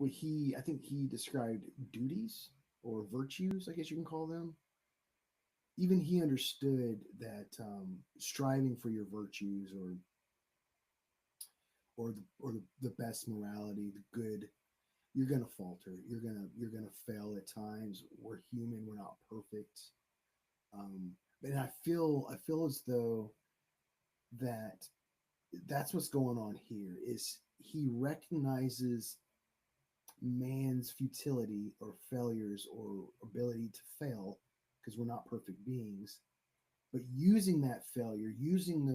I think he described duties or virtues, I guess you can call them. Even he understood that striving for your virtues or the best morality, the good, you're gonna falter. You're gonna fail at times. We're human. We're not perfect. And I feel as though that that's what's going on here. Is he recognizes man's futility or failures or ability to fail because we're not perfect beings, but using that failure, using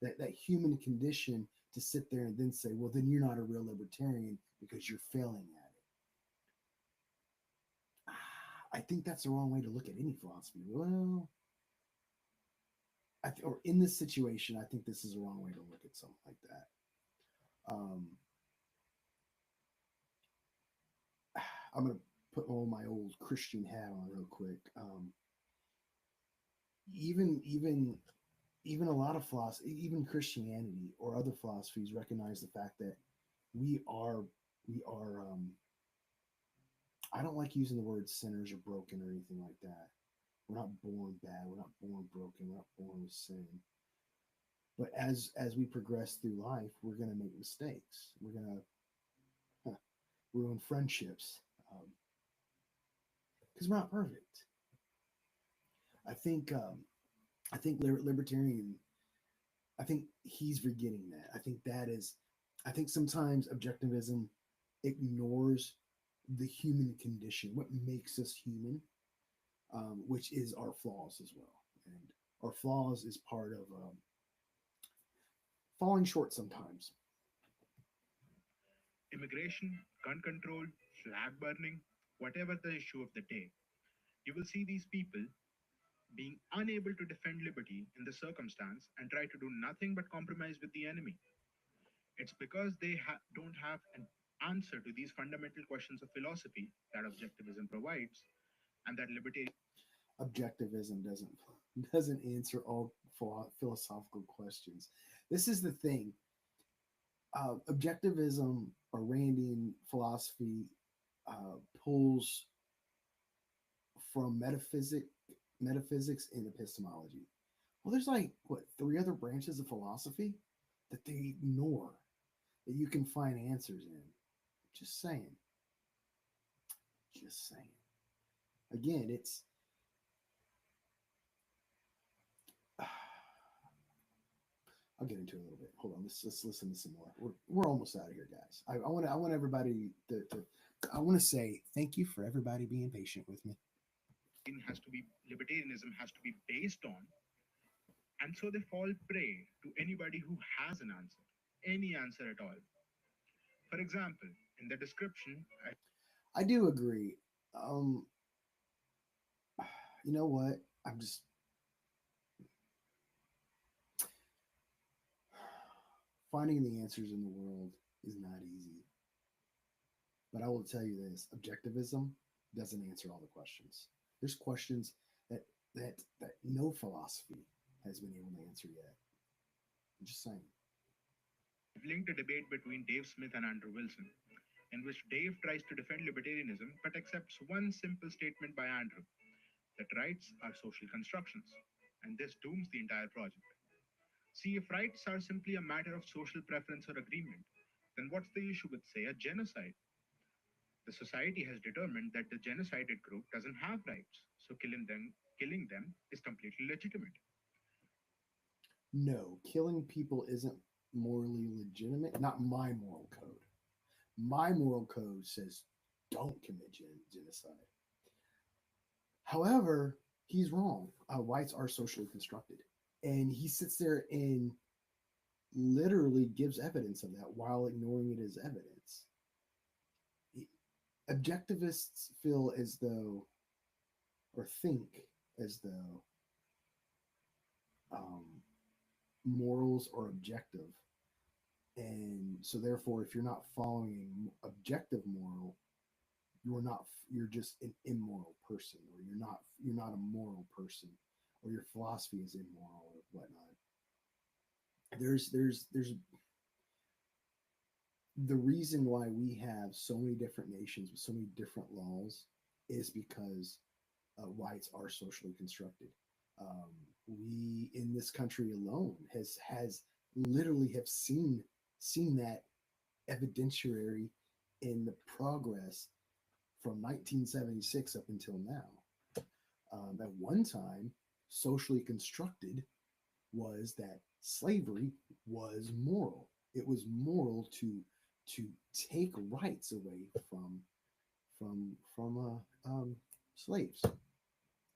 that human condition to sit there and then say, well, then you're not a real libertarian because you're failing at it. I think that's the wrong way to look at any philosophy. Well, or in this situation, I think this is the wrong way to look at something like that. Um, I'm gonna put all my old Christian hat on real quick. Even a lot of philosophy, even Christianity or other philosophies, recognize the fact that we are we are. I don't like using the word sinners or broken or anything like that. We're not born bad. We're not born broken. We're not born with sin. But as we progress through life, we're going to make mistakes. We're going to ruin friendships because we're not perfect. I think libertarian. I think he's forgetting that. I think that is. I think sometimes objectivism ignores the human condition, what makes us human, which is our flaws as well. And our flaws is part of falling short sometimes. Immigration, gun control, flag burning, whatever the issue of the day, you will see these people being unable to defend liberty in the circumstance and try to do nothing but compromise with the enemy. It's because they don't have an answer to these fundamental questions of philosophy that objectivism provides, and that liberty. Objectivism doesn't answer all philosophical questions. This is the thing. Objectivism or Randian philosophy pulls from metaphysics and epistemology. Well, there's like what three other branches of philosophy that they ignore that you can find answers in. Just saying. Just saying. Again, it's I'll get into it a little bit. Hold on, let's listen to some more. We're almost out of here, guys. I want everybody to I want to say thank you for everybody being patient with me. Has to be libertarianism has to be based on, and so they fall prey to anybody who has an answer, any answer at all. For example, in the description, I do agree. Um, you know what? I'm just finding the answers in the world is not easy. But I will tell you this: objectivism doesn't answer all the questions. There's questions that no philosophy has been able to answer yet. I'm just saying. I've linked a debate between Dave Smith and Andrew Wilson, in which Dave tries to defend libertarianism but accepts one simple statement by Andrew, that rights are social constructions, and this dooms the entire project. See, if rights are simply a matter of social preference or agreement, then what's the issue with, say, a genocide? The society has determined that the genocided group doesn't have rights, so killing them is completely legitimate. No, killing people isn't morally legitimate. Not my moral code. My moral code says don't commit genocide. However, he's wrong. Whites are socially constructed. And he sits there and literally gives evidence of that while ignoring it as evidence. Objectivists feel as though, or think as though, um, morals are objective, and so therefore, if you're not following an objective moral, you're just an immoral person, or you're not a moral person, or your philosophy is immoral or whatnot. There's the reason why we have so many different nations with so many different laws is because rights are socially constructed. Um, we in this country alone has literally have seen that evidentiary in the progress from 1976 up until now. At one time, socially constructed was that slavery was moral. It was moral to take rights away from slaves.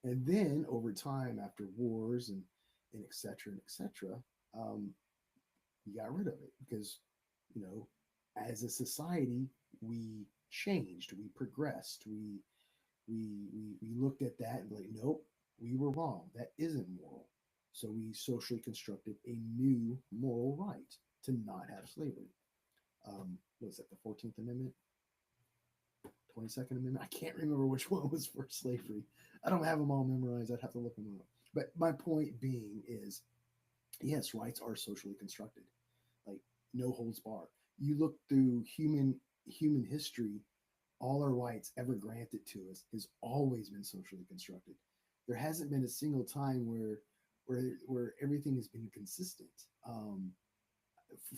And then over time, after wars and et cetera and et cetera, um, you got rid of it because you know, as a society, we changed, we progressed, we looked at that and like, nope, we were wrong. That isn't moral. So we socially constructed a new moral right to not have slavery. What was that, the 14th Amendment, 22nd Amendment? I can't remember which one was for slavery. I don't have them all memorized. I'd have to look them up. But my point being is, yes, rights are socially constructed. Like no holds bar. You look through human history, all our rights ever granted to us has always been socially constructed. There hasn't been a single time where everything has been consistent,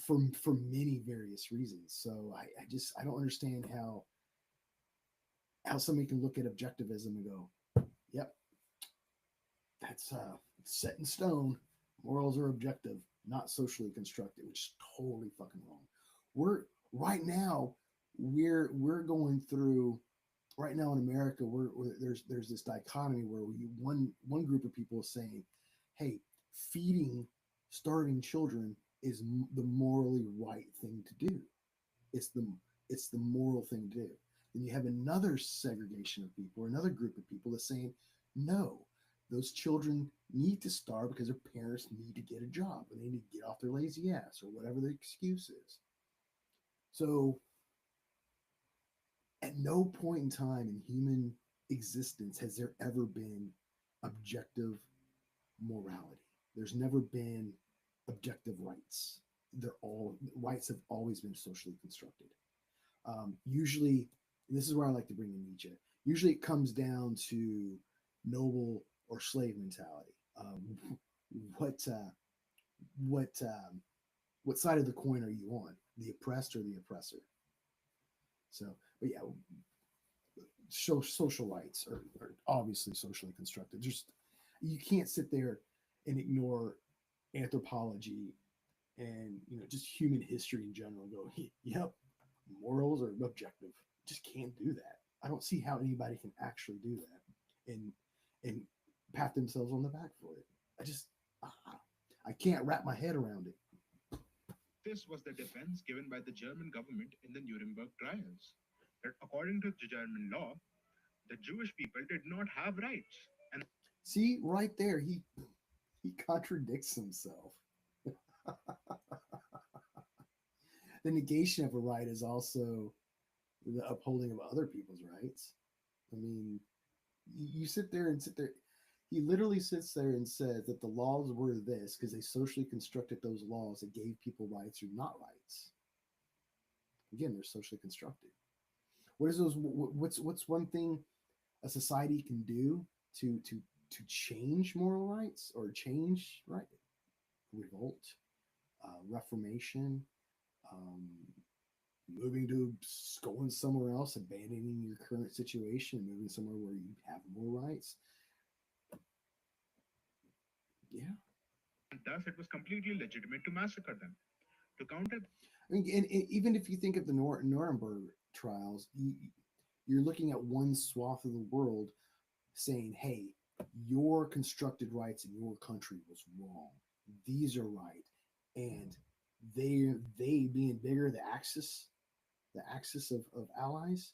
for many various reasons. So I don't understand how somebody can look at objectivism and go, "Yep, that's set in stone. Morals are objective, not socially constructed," which is totally fucking wrong. We're right now we're going through right now in America. There's this dichotomy where one group of people is saying, "Hey, feeding starving children is the morally right thing to do. It's the it's the moral thing to do." Then you have another segregation of people, or another group of people that's saying, "No, those children need to starve because their parents need to get a job and they need to get off their lazy ass or whatever the excuse is." So at no point in time in human existence has there ever been objective morality. There's never been objective rights. They're all rights have always been socially constructed. Usually, and this is where I like to bring in Nietzsche. Usually, it comes down to noble or slave mentality. What what what side of the coin are you on? The oppressed or the oppressor? So, but yeah, social rights are obviously socially constructed. Just you can't sit there and ignore anthropology and just human history in general and go, "Yep, morals are objective." Just can't do that. I don't see how anybody can actually do that and pat themselves on the back for it. I just I can't wrap my head around it. This was the defense given by the German government in the Nuremberg trials. That according to the German law, the Jewish people did not have rights, and See, right there, he contradicts himself. The negation of a right is also the upholding of other people's rights. I mean, you sit there and sit there. He literally sits there and says that the laws were this because they socially constructed those laws that gave people rights or not rights. Again, they're socially constructed. What is those? What's one thing a society can do to change moral rights or change right? Revolt, reformation, um, moving to going somewhere else, abandoning your current situation, moving somewhere where you have more rights. Yeah, thus it was completely legitimate to massacre them. To counter I mean, and even if you think of the Nuremberg trials, you're looking at one swath of the world saying, "Hey, your constructed rights in your country was wrong. These are right," and they being bigger, the axis of allies,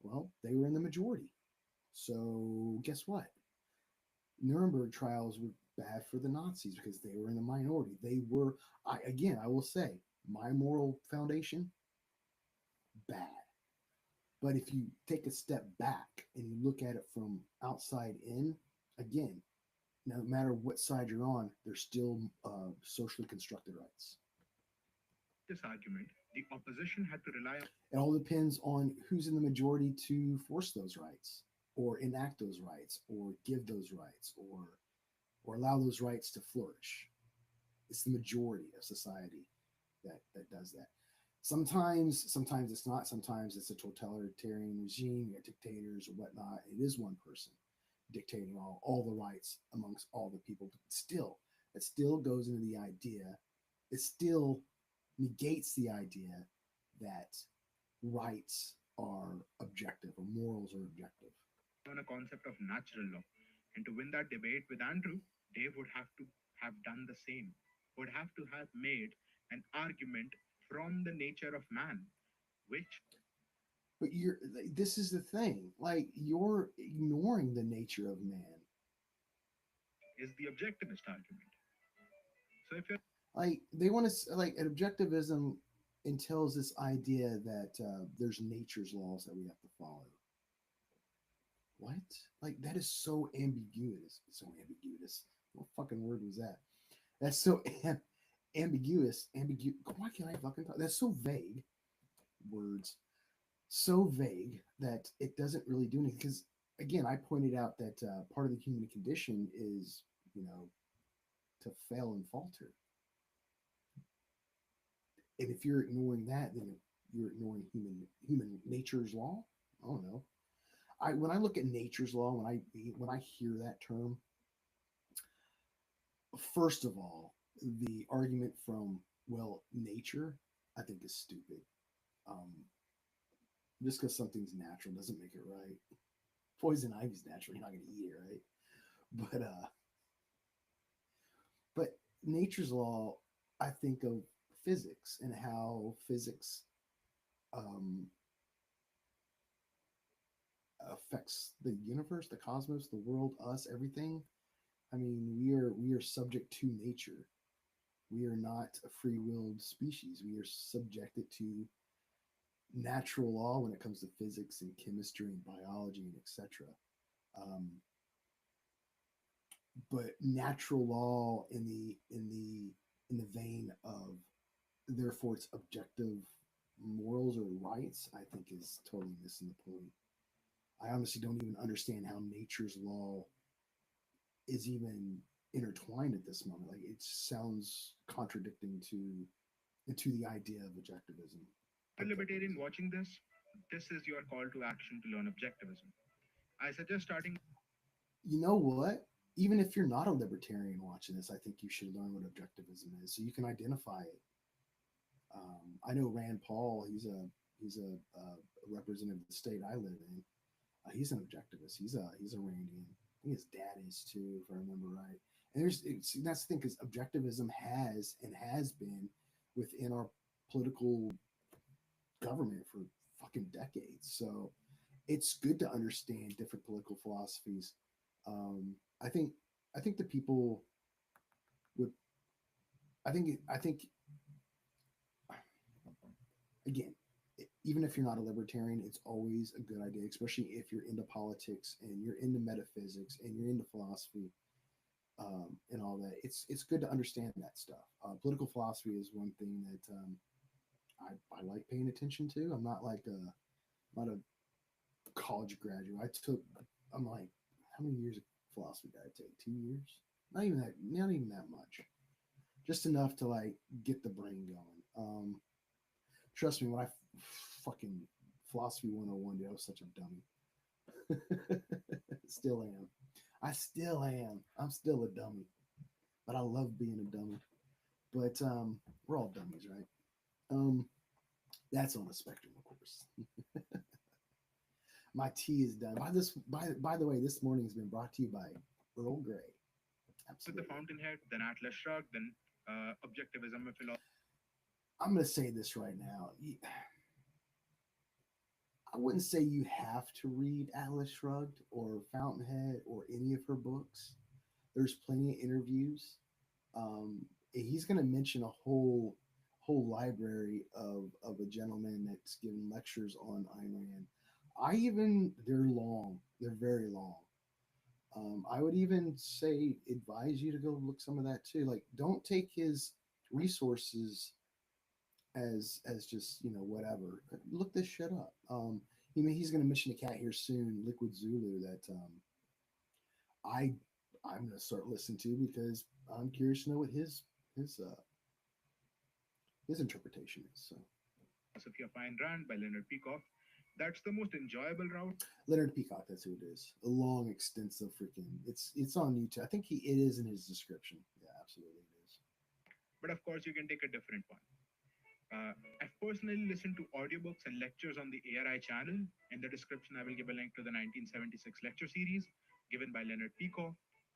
well, they were in the majority. So guess what? Nuremberg trials were bad for the Nazis because they were in the minority. They were, I will say, my moral foundation, bad. But if you take a step back and you look at it from outside in, again, no matter what side you're on, there's still socially constructed rights. this argument, the opposition had to rely on It all depends on who's in the majority to force those rights, or enact those rights, or give those rights, or allow those rights to flourish. It's the majority of society that does that. Sometimes it's not. Sometimes it's a totalitarian regime. You got dictators or whatnot. It is one person dictating all the rights amongst all the people. But still, it still goes into the idea. It still negates the idea that rights are objective or morals are objective. a concept of natural law. And to win that debate with Andrew, Dave would have to have done the same, would have to have made an argument from the nature of man, which But this is the thing. Like you're ignoring the nature of man. is the objectivist argument. So if you're Like they want to like an objectivism entails this idea that there's nature's laws that we have to follow. What? Like that is so ambiguous. So ambiguous. What fucking word was that? That's so ambiguous. Why can't I fucking talk? That's so vague. Words so vague that it doesn't really do anything. Because again, I pointed out that part of the human condition is, you know, to fail and falter. And if you're ignoring that, then you're ignoring human nature's law. I don't know. I when I look at nature's law, when I hear that term, first of all, the argument from well, nature, I think is stupid. Um, just because something's natural doesn't make it right. Poison ivy's natural; you're not going to eat it, right? But nature's law, I think of physics and how physics um, affects the universe, the cosmos, the world, us, everything. I mean, we are subject to nature. We are not a free-willed species. We are subjected to natural law when it comes to physics and chemistry and biology and etc. Um, but natural law in the vein of therefore it's objective morals or rights, I think is totally missing the point. I honestly don't even understand how nature's law is even intertwined at this moment. Like it sounds contradicting to the idea of objectivism. a libertarian watching this is your call to action to learn objectivism. I suggest starting You know what? Even if you're not a libertarian watching this, I think you should learn what objectivism is so you can identify it. I know Rand Paul. He's a representative of the state I live in. He's an objectivist. He's a Randian. I think his dad is too, if I remember right. And that's the thing because objectivism has been within our political government for fucking decades. So it's good to understand different political philosophies. Um, I think I think the people would. I think again, even if you're not a libertarian, it's always a good idea, especially if you're into politics and you're into metaphysics and you're into philosophy and all that. It's good to understand that stuff. Political philosophy is one thing that I like paying attention to. I'm not like not a college graduate. I'm like, how many years of philosophy did I take? 2 years? Not even that much. Just enough to like get the brain going. Trust me, when I fucking philosophy 101, dude, I was such a dummy. Still am. I still am. I'm still a dummy, but I love being a dummy. But we're all dummies, right? Um, that's on a spectrum, of course. My tea is done. By the way, this morning has been brought to you by Earl Grey. with the Absolutely. fountainhead, then Atlas Shrugged, then objectivism and philosophy. I'm going to say this right now. I wouldn't say you have to read Atlas Shrugged or Fountainhead or any of her books. There's plenty of interviews. He's going to mention a whole library of a gentleman that's given lectures on Ayn Rand. They're long. They're very long. I would even say advise you to go look some of that too. Like, don't take his resources as just whatever. Look this shit up. He's going to mention a cat here soon, Liquid Zulu, that I I'm going to start listening to because I'm curious to know what his uh, his interpretation is. So Philosophy of Ayn Rand by Leonard Peikoff. That's the most enjoyable route. Leonard Peacock, that's who it is. A long, extensive freaking. It's on YouTube. I think it is in his description. Yeah, absolutely it is. But of course, you can take a different one. I've personally listened to audiobooks and lectures on the ARI channel. In the description, I will give a link to the 1976 lecture series given by Leonard Peikoff.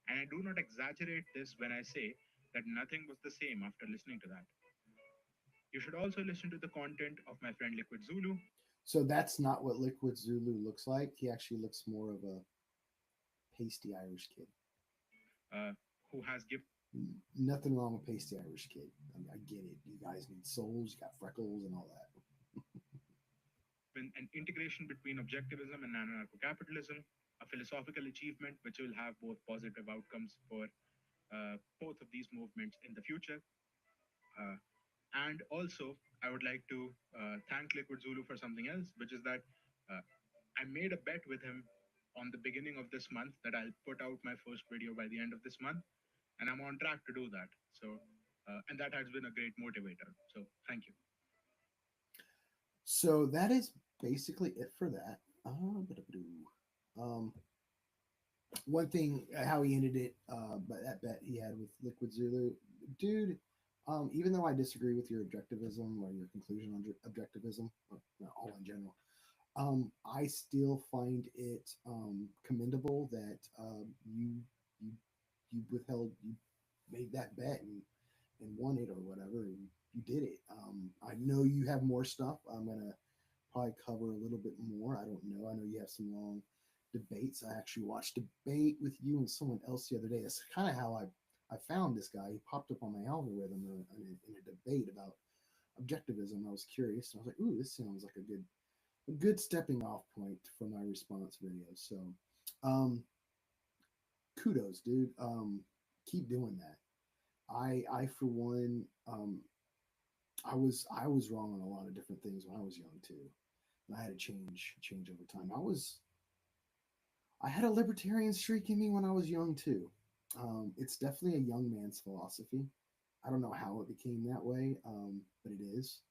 And I do not exaggerate this when I say that nothing was the same after listening to that. You should also listen to the content of my friend Liquid Zulu, So that's not what Liquid Zulu looks like. He actually looks more of a pasty Irish kid. uh, who has given Nothing wrong with pasty Irish kid. I mean, I get it. You guys need souls. You got freckles and all that. an integration between objectivism and anarcho-capitalism, a philosophical achievement which will have both positive outcomes for both of these movements in the future. Uh, and also, I would like to thank Liquid Zulu for something else, which is that uh, I made a bet with him on the beginning of this month that I'll put out my first video by the end of this month, and I'm on track to do that. So, and that has been a great motivator. So, thank you. So that is basically it for that. Um, One thing, how he ended it, but that bet he had with Liquid Zulu, dude. Even though I disagree with your objectivism or your conclusion on objectivism, or, all in general, I still find it commendable that you you withheld, you made that bet and won it or whatever, and you did it. I know you have more stuff. I'm gonna probably cover a little bit more. I don't know. I know you have some long debates. I actually watched a debate with you and someone else the other day. That's kind of how I found this guy. He popped up on my algorithm in a debate about objectivism. I was curious. And I was like, ooh, this sounds like a good stepping off point for my response video. So, um, kudos, dude. Keep doing that. I for one, I was wrong on a lot of different things when I was young too, and I had to change over time. I had a libertarian streak in me when I was young too. It's definitely a young man's philosophy. I don't know how it became that way, but it is.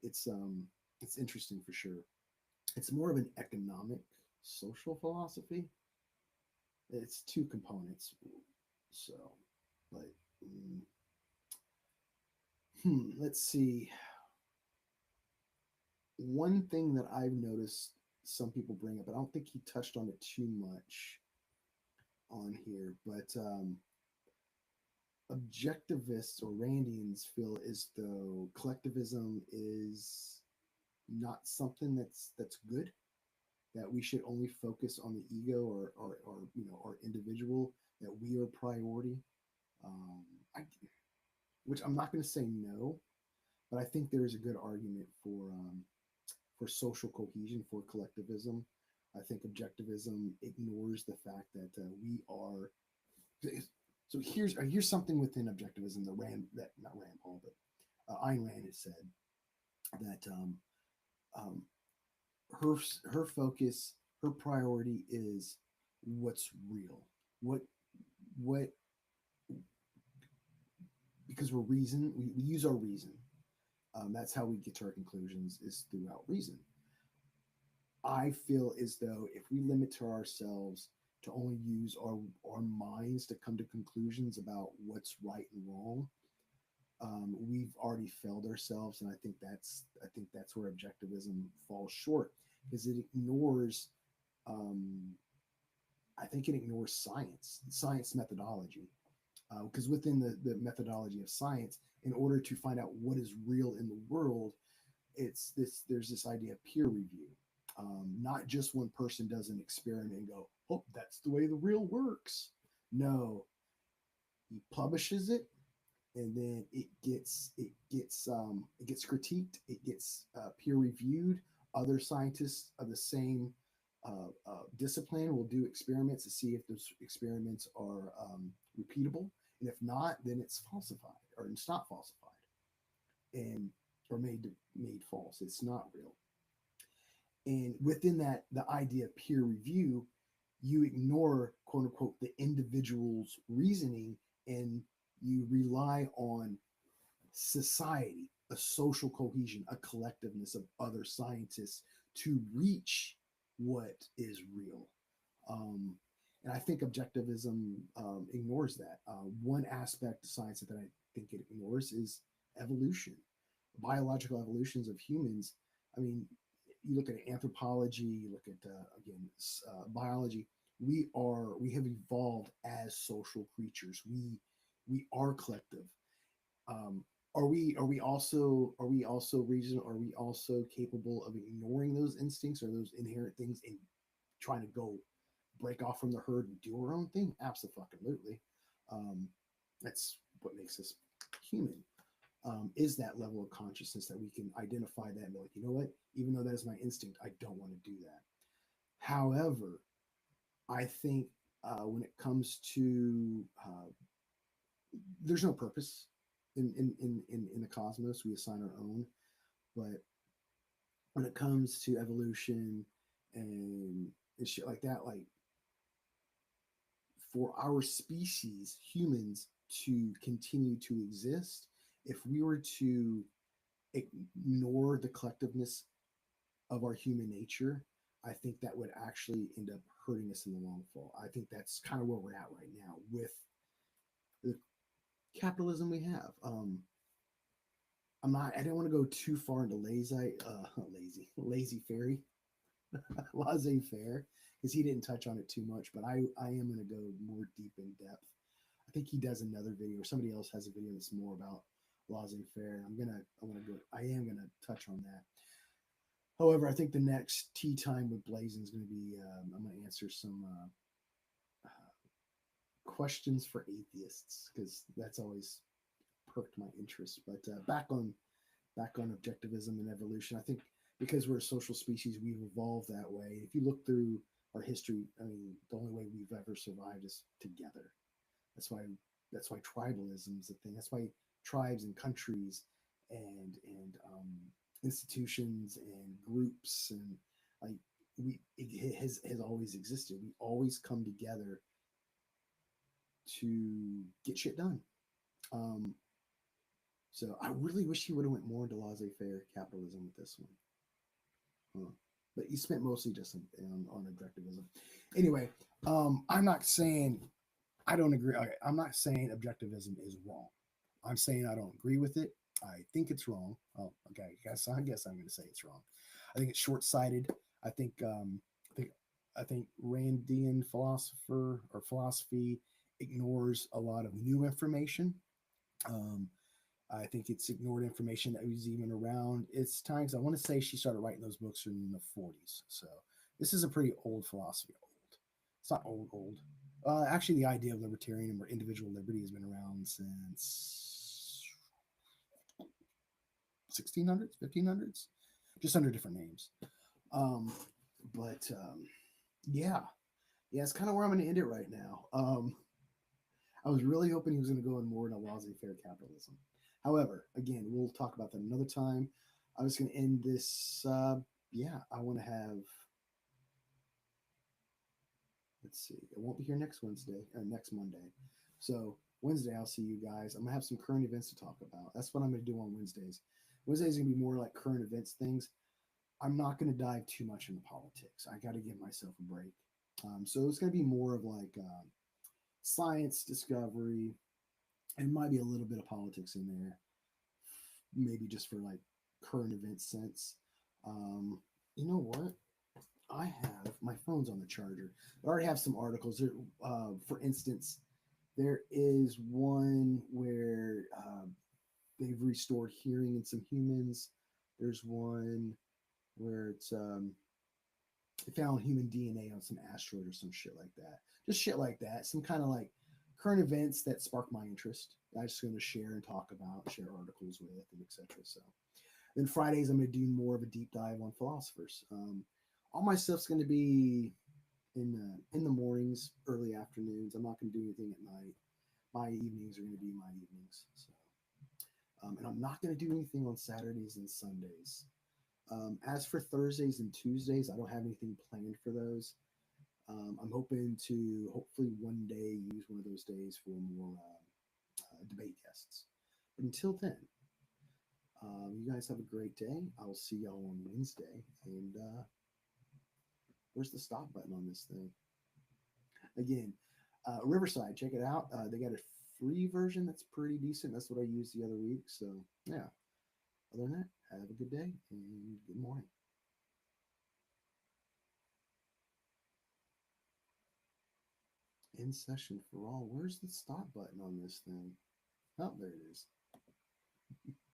It's um, it's interesting for sure. It's more of an economic, social philosophy. It's two components. So, but let's see. One thing that I've noticed some people bring up, but I don't think he touched on it too much on here, but objectivists or Randians feel as though collectivism is not something that's good. That we should only focus on the ego or or individual. That we are priority. Um, I, which I'm not going to say no, but I think there is a good argument for social cohesion, for collectivism. I think objectivism ignores the fact that we are. So here's something within objectivism. The Rand that not Rand Paul, but Ayn Rand has said that um, her her focus, her priority is what's real. What what because we use our reason. That's how we get to our conclusions is throughout reason. I feel as though if we limit to ourselves to only use our minds to come to conclusions about what's right and wrong, we've already failed ourselves, and I think that's where objectivism falls short because it ignores. Um, I think it ignores science methodology, because within the methodology of science, in order to find out what is real in the world, it's this there's this idea of peer review. Not just one person does an experiment and go, oh, that's the way the real works. No, he publishes it, and then it gets critiqued, it gets peer reviewed. Other scientists of the same discipline will do experiments to see if those experiments are repeatable, and if not, then it's falsified, or it's not falsified, and or made false. It's not real. And within that, the idea of peer review, you ignore, quote unquote, the individual's reasoning, and you rely on society, a social cohesion, a collectiveness of other scientists to reach what is real. Um, and I think objectivism ignores that. One aspect of science that I think it ignores is evolution, biological evolutions of humans. I mean, you look at anthropology, you look at again biology. We have evolved as social creatures. We are collective. Um, are we also reason are we also capable of ignoring those instincts or those inherent things and trying to go break off from the herd and do our own thing? Absolutely. Um, that's what makes us human. Is that level of consciousness that we can identify that and be like, you know what? Even though that is my instinct, I don't want to do that. However, I think when it comes to there's no purpose in the cosmos. We assign our own, but when it comes to evolution and shit like that, like for our species, humans, to continue to exist, if we were to ignore the collectiveness of our human nature, I think that would actually end up hurting us in the long fall. I think that's kind of where we're at right now with the capitalism we have. I didn't want to go too far into lazy fairy, laissez faire, because he didn't touch on it too much. But I am going to go more deep in depth. I think he does another video, or somebody else has a video that's more about laissez faire. I am gonna touch on that. However, I think the next tea time with Blazing is going to be. I'm going to answer some questions for atheists because that's always perked my interest. But back on objectivism and evolution, I think because we're a social species, we've evolved that way. If you look through our history, I mean, the only way we've ever survived is together. That's why tribalism is a thing. That's why tribes and countries and institutions and groups and like it has always existed. We always come together to get shit done. Um, so I really wish he would have went more into laissez-faire capitalism with this one. But he spent mostly just on objectivism. Anyway, I'm not saying I don't agree. Okay, I'm not saying objectivism is wrong. I'm saying I don't agree with it. I think it's wrong. Oh, okay. I guess I'm going to say it's wrong. I think it's short-sighted. I think I think I think Randian philosophy ignores a lot of new information. Um, I think it's ignored information that was even around its times. I want to say she started writing those books in the 40s. So this is a pretty old philosophy. Old. It's not old. Actually, the idea of libertarian or individual liberty has been around since 1600s, 1500s, just under different names. Um, but yeah, it's kind of where I'm going to end it right now. I was really hoping he was going to go in more into laissez-faire capitalism. However, again, we'll talk about that another time. I'm just going to end this. I want to have. Let's see. It won't be here next Wednesday or next Monday. So Wednesday, I'll see you guys. I'm gonna have some current events to talk about. That's what I'm gonna do on Wednesdays. Wednesdays gonna be more like current events things. I'm not gonna dive too much into politics. I got to give myself a break. So it's gonna be more of like science discovery, and might be a little bit of politics in there, maybe just for like current event sense. You know what? I have my phone's on the charger. I already have some articles. There, for instance, there is one where they've restored hearing in some humans. There's one where it's they found human DNA on some asteroid or some shit like that. Just shit like that. Some kind of like current events that spark my interest. I'm just going to share and talk about, share articles with, and etc. So then Fridays, I'm going to do more of a deep dive on philosophers. All my stuff's going to be in the mornings, early afternoons. I'm not going to do anything at night. My evenings are going to be my evenings. So, and I'm not going to do anything on Saturdays and Sundays. As for Thursdays and Tuesdays, I don't have anything planned for those. I'm hoping to hopefully one day use one of those days for more debate guests. But until then, you guys have a great day. I will see y'all on Wednesday. And where's the stop button on this thing? Again, Riverside, check it out. They got a free version that's pretty decent. That's what I used the other week. So, yeah. Other than that, have a good day and good morning. In session for all. Where's the stop button on this thing? Oh, there it is.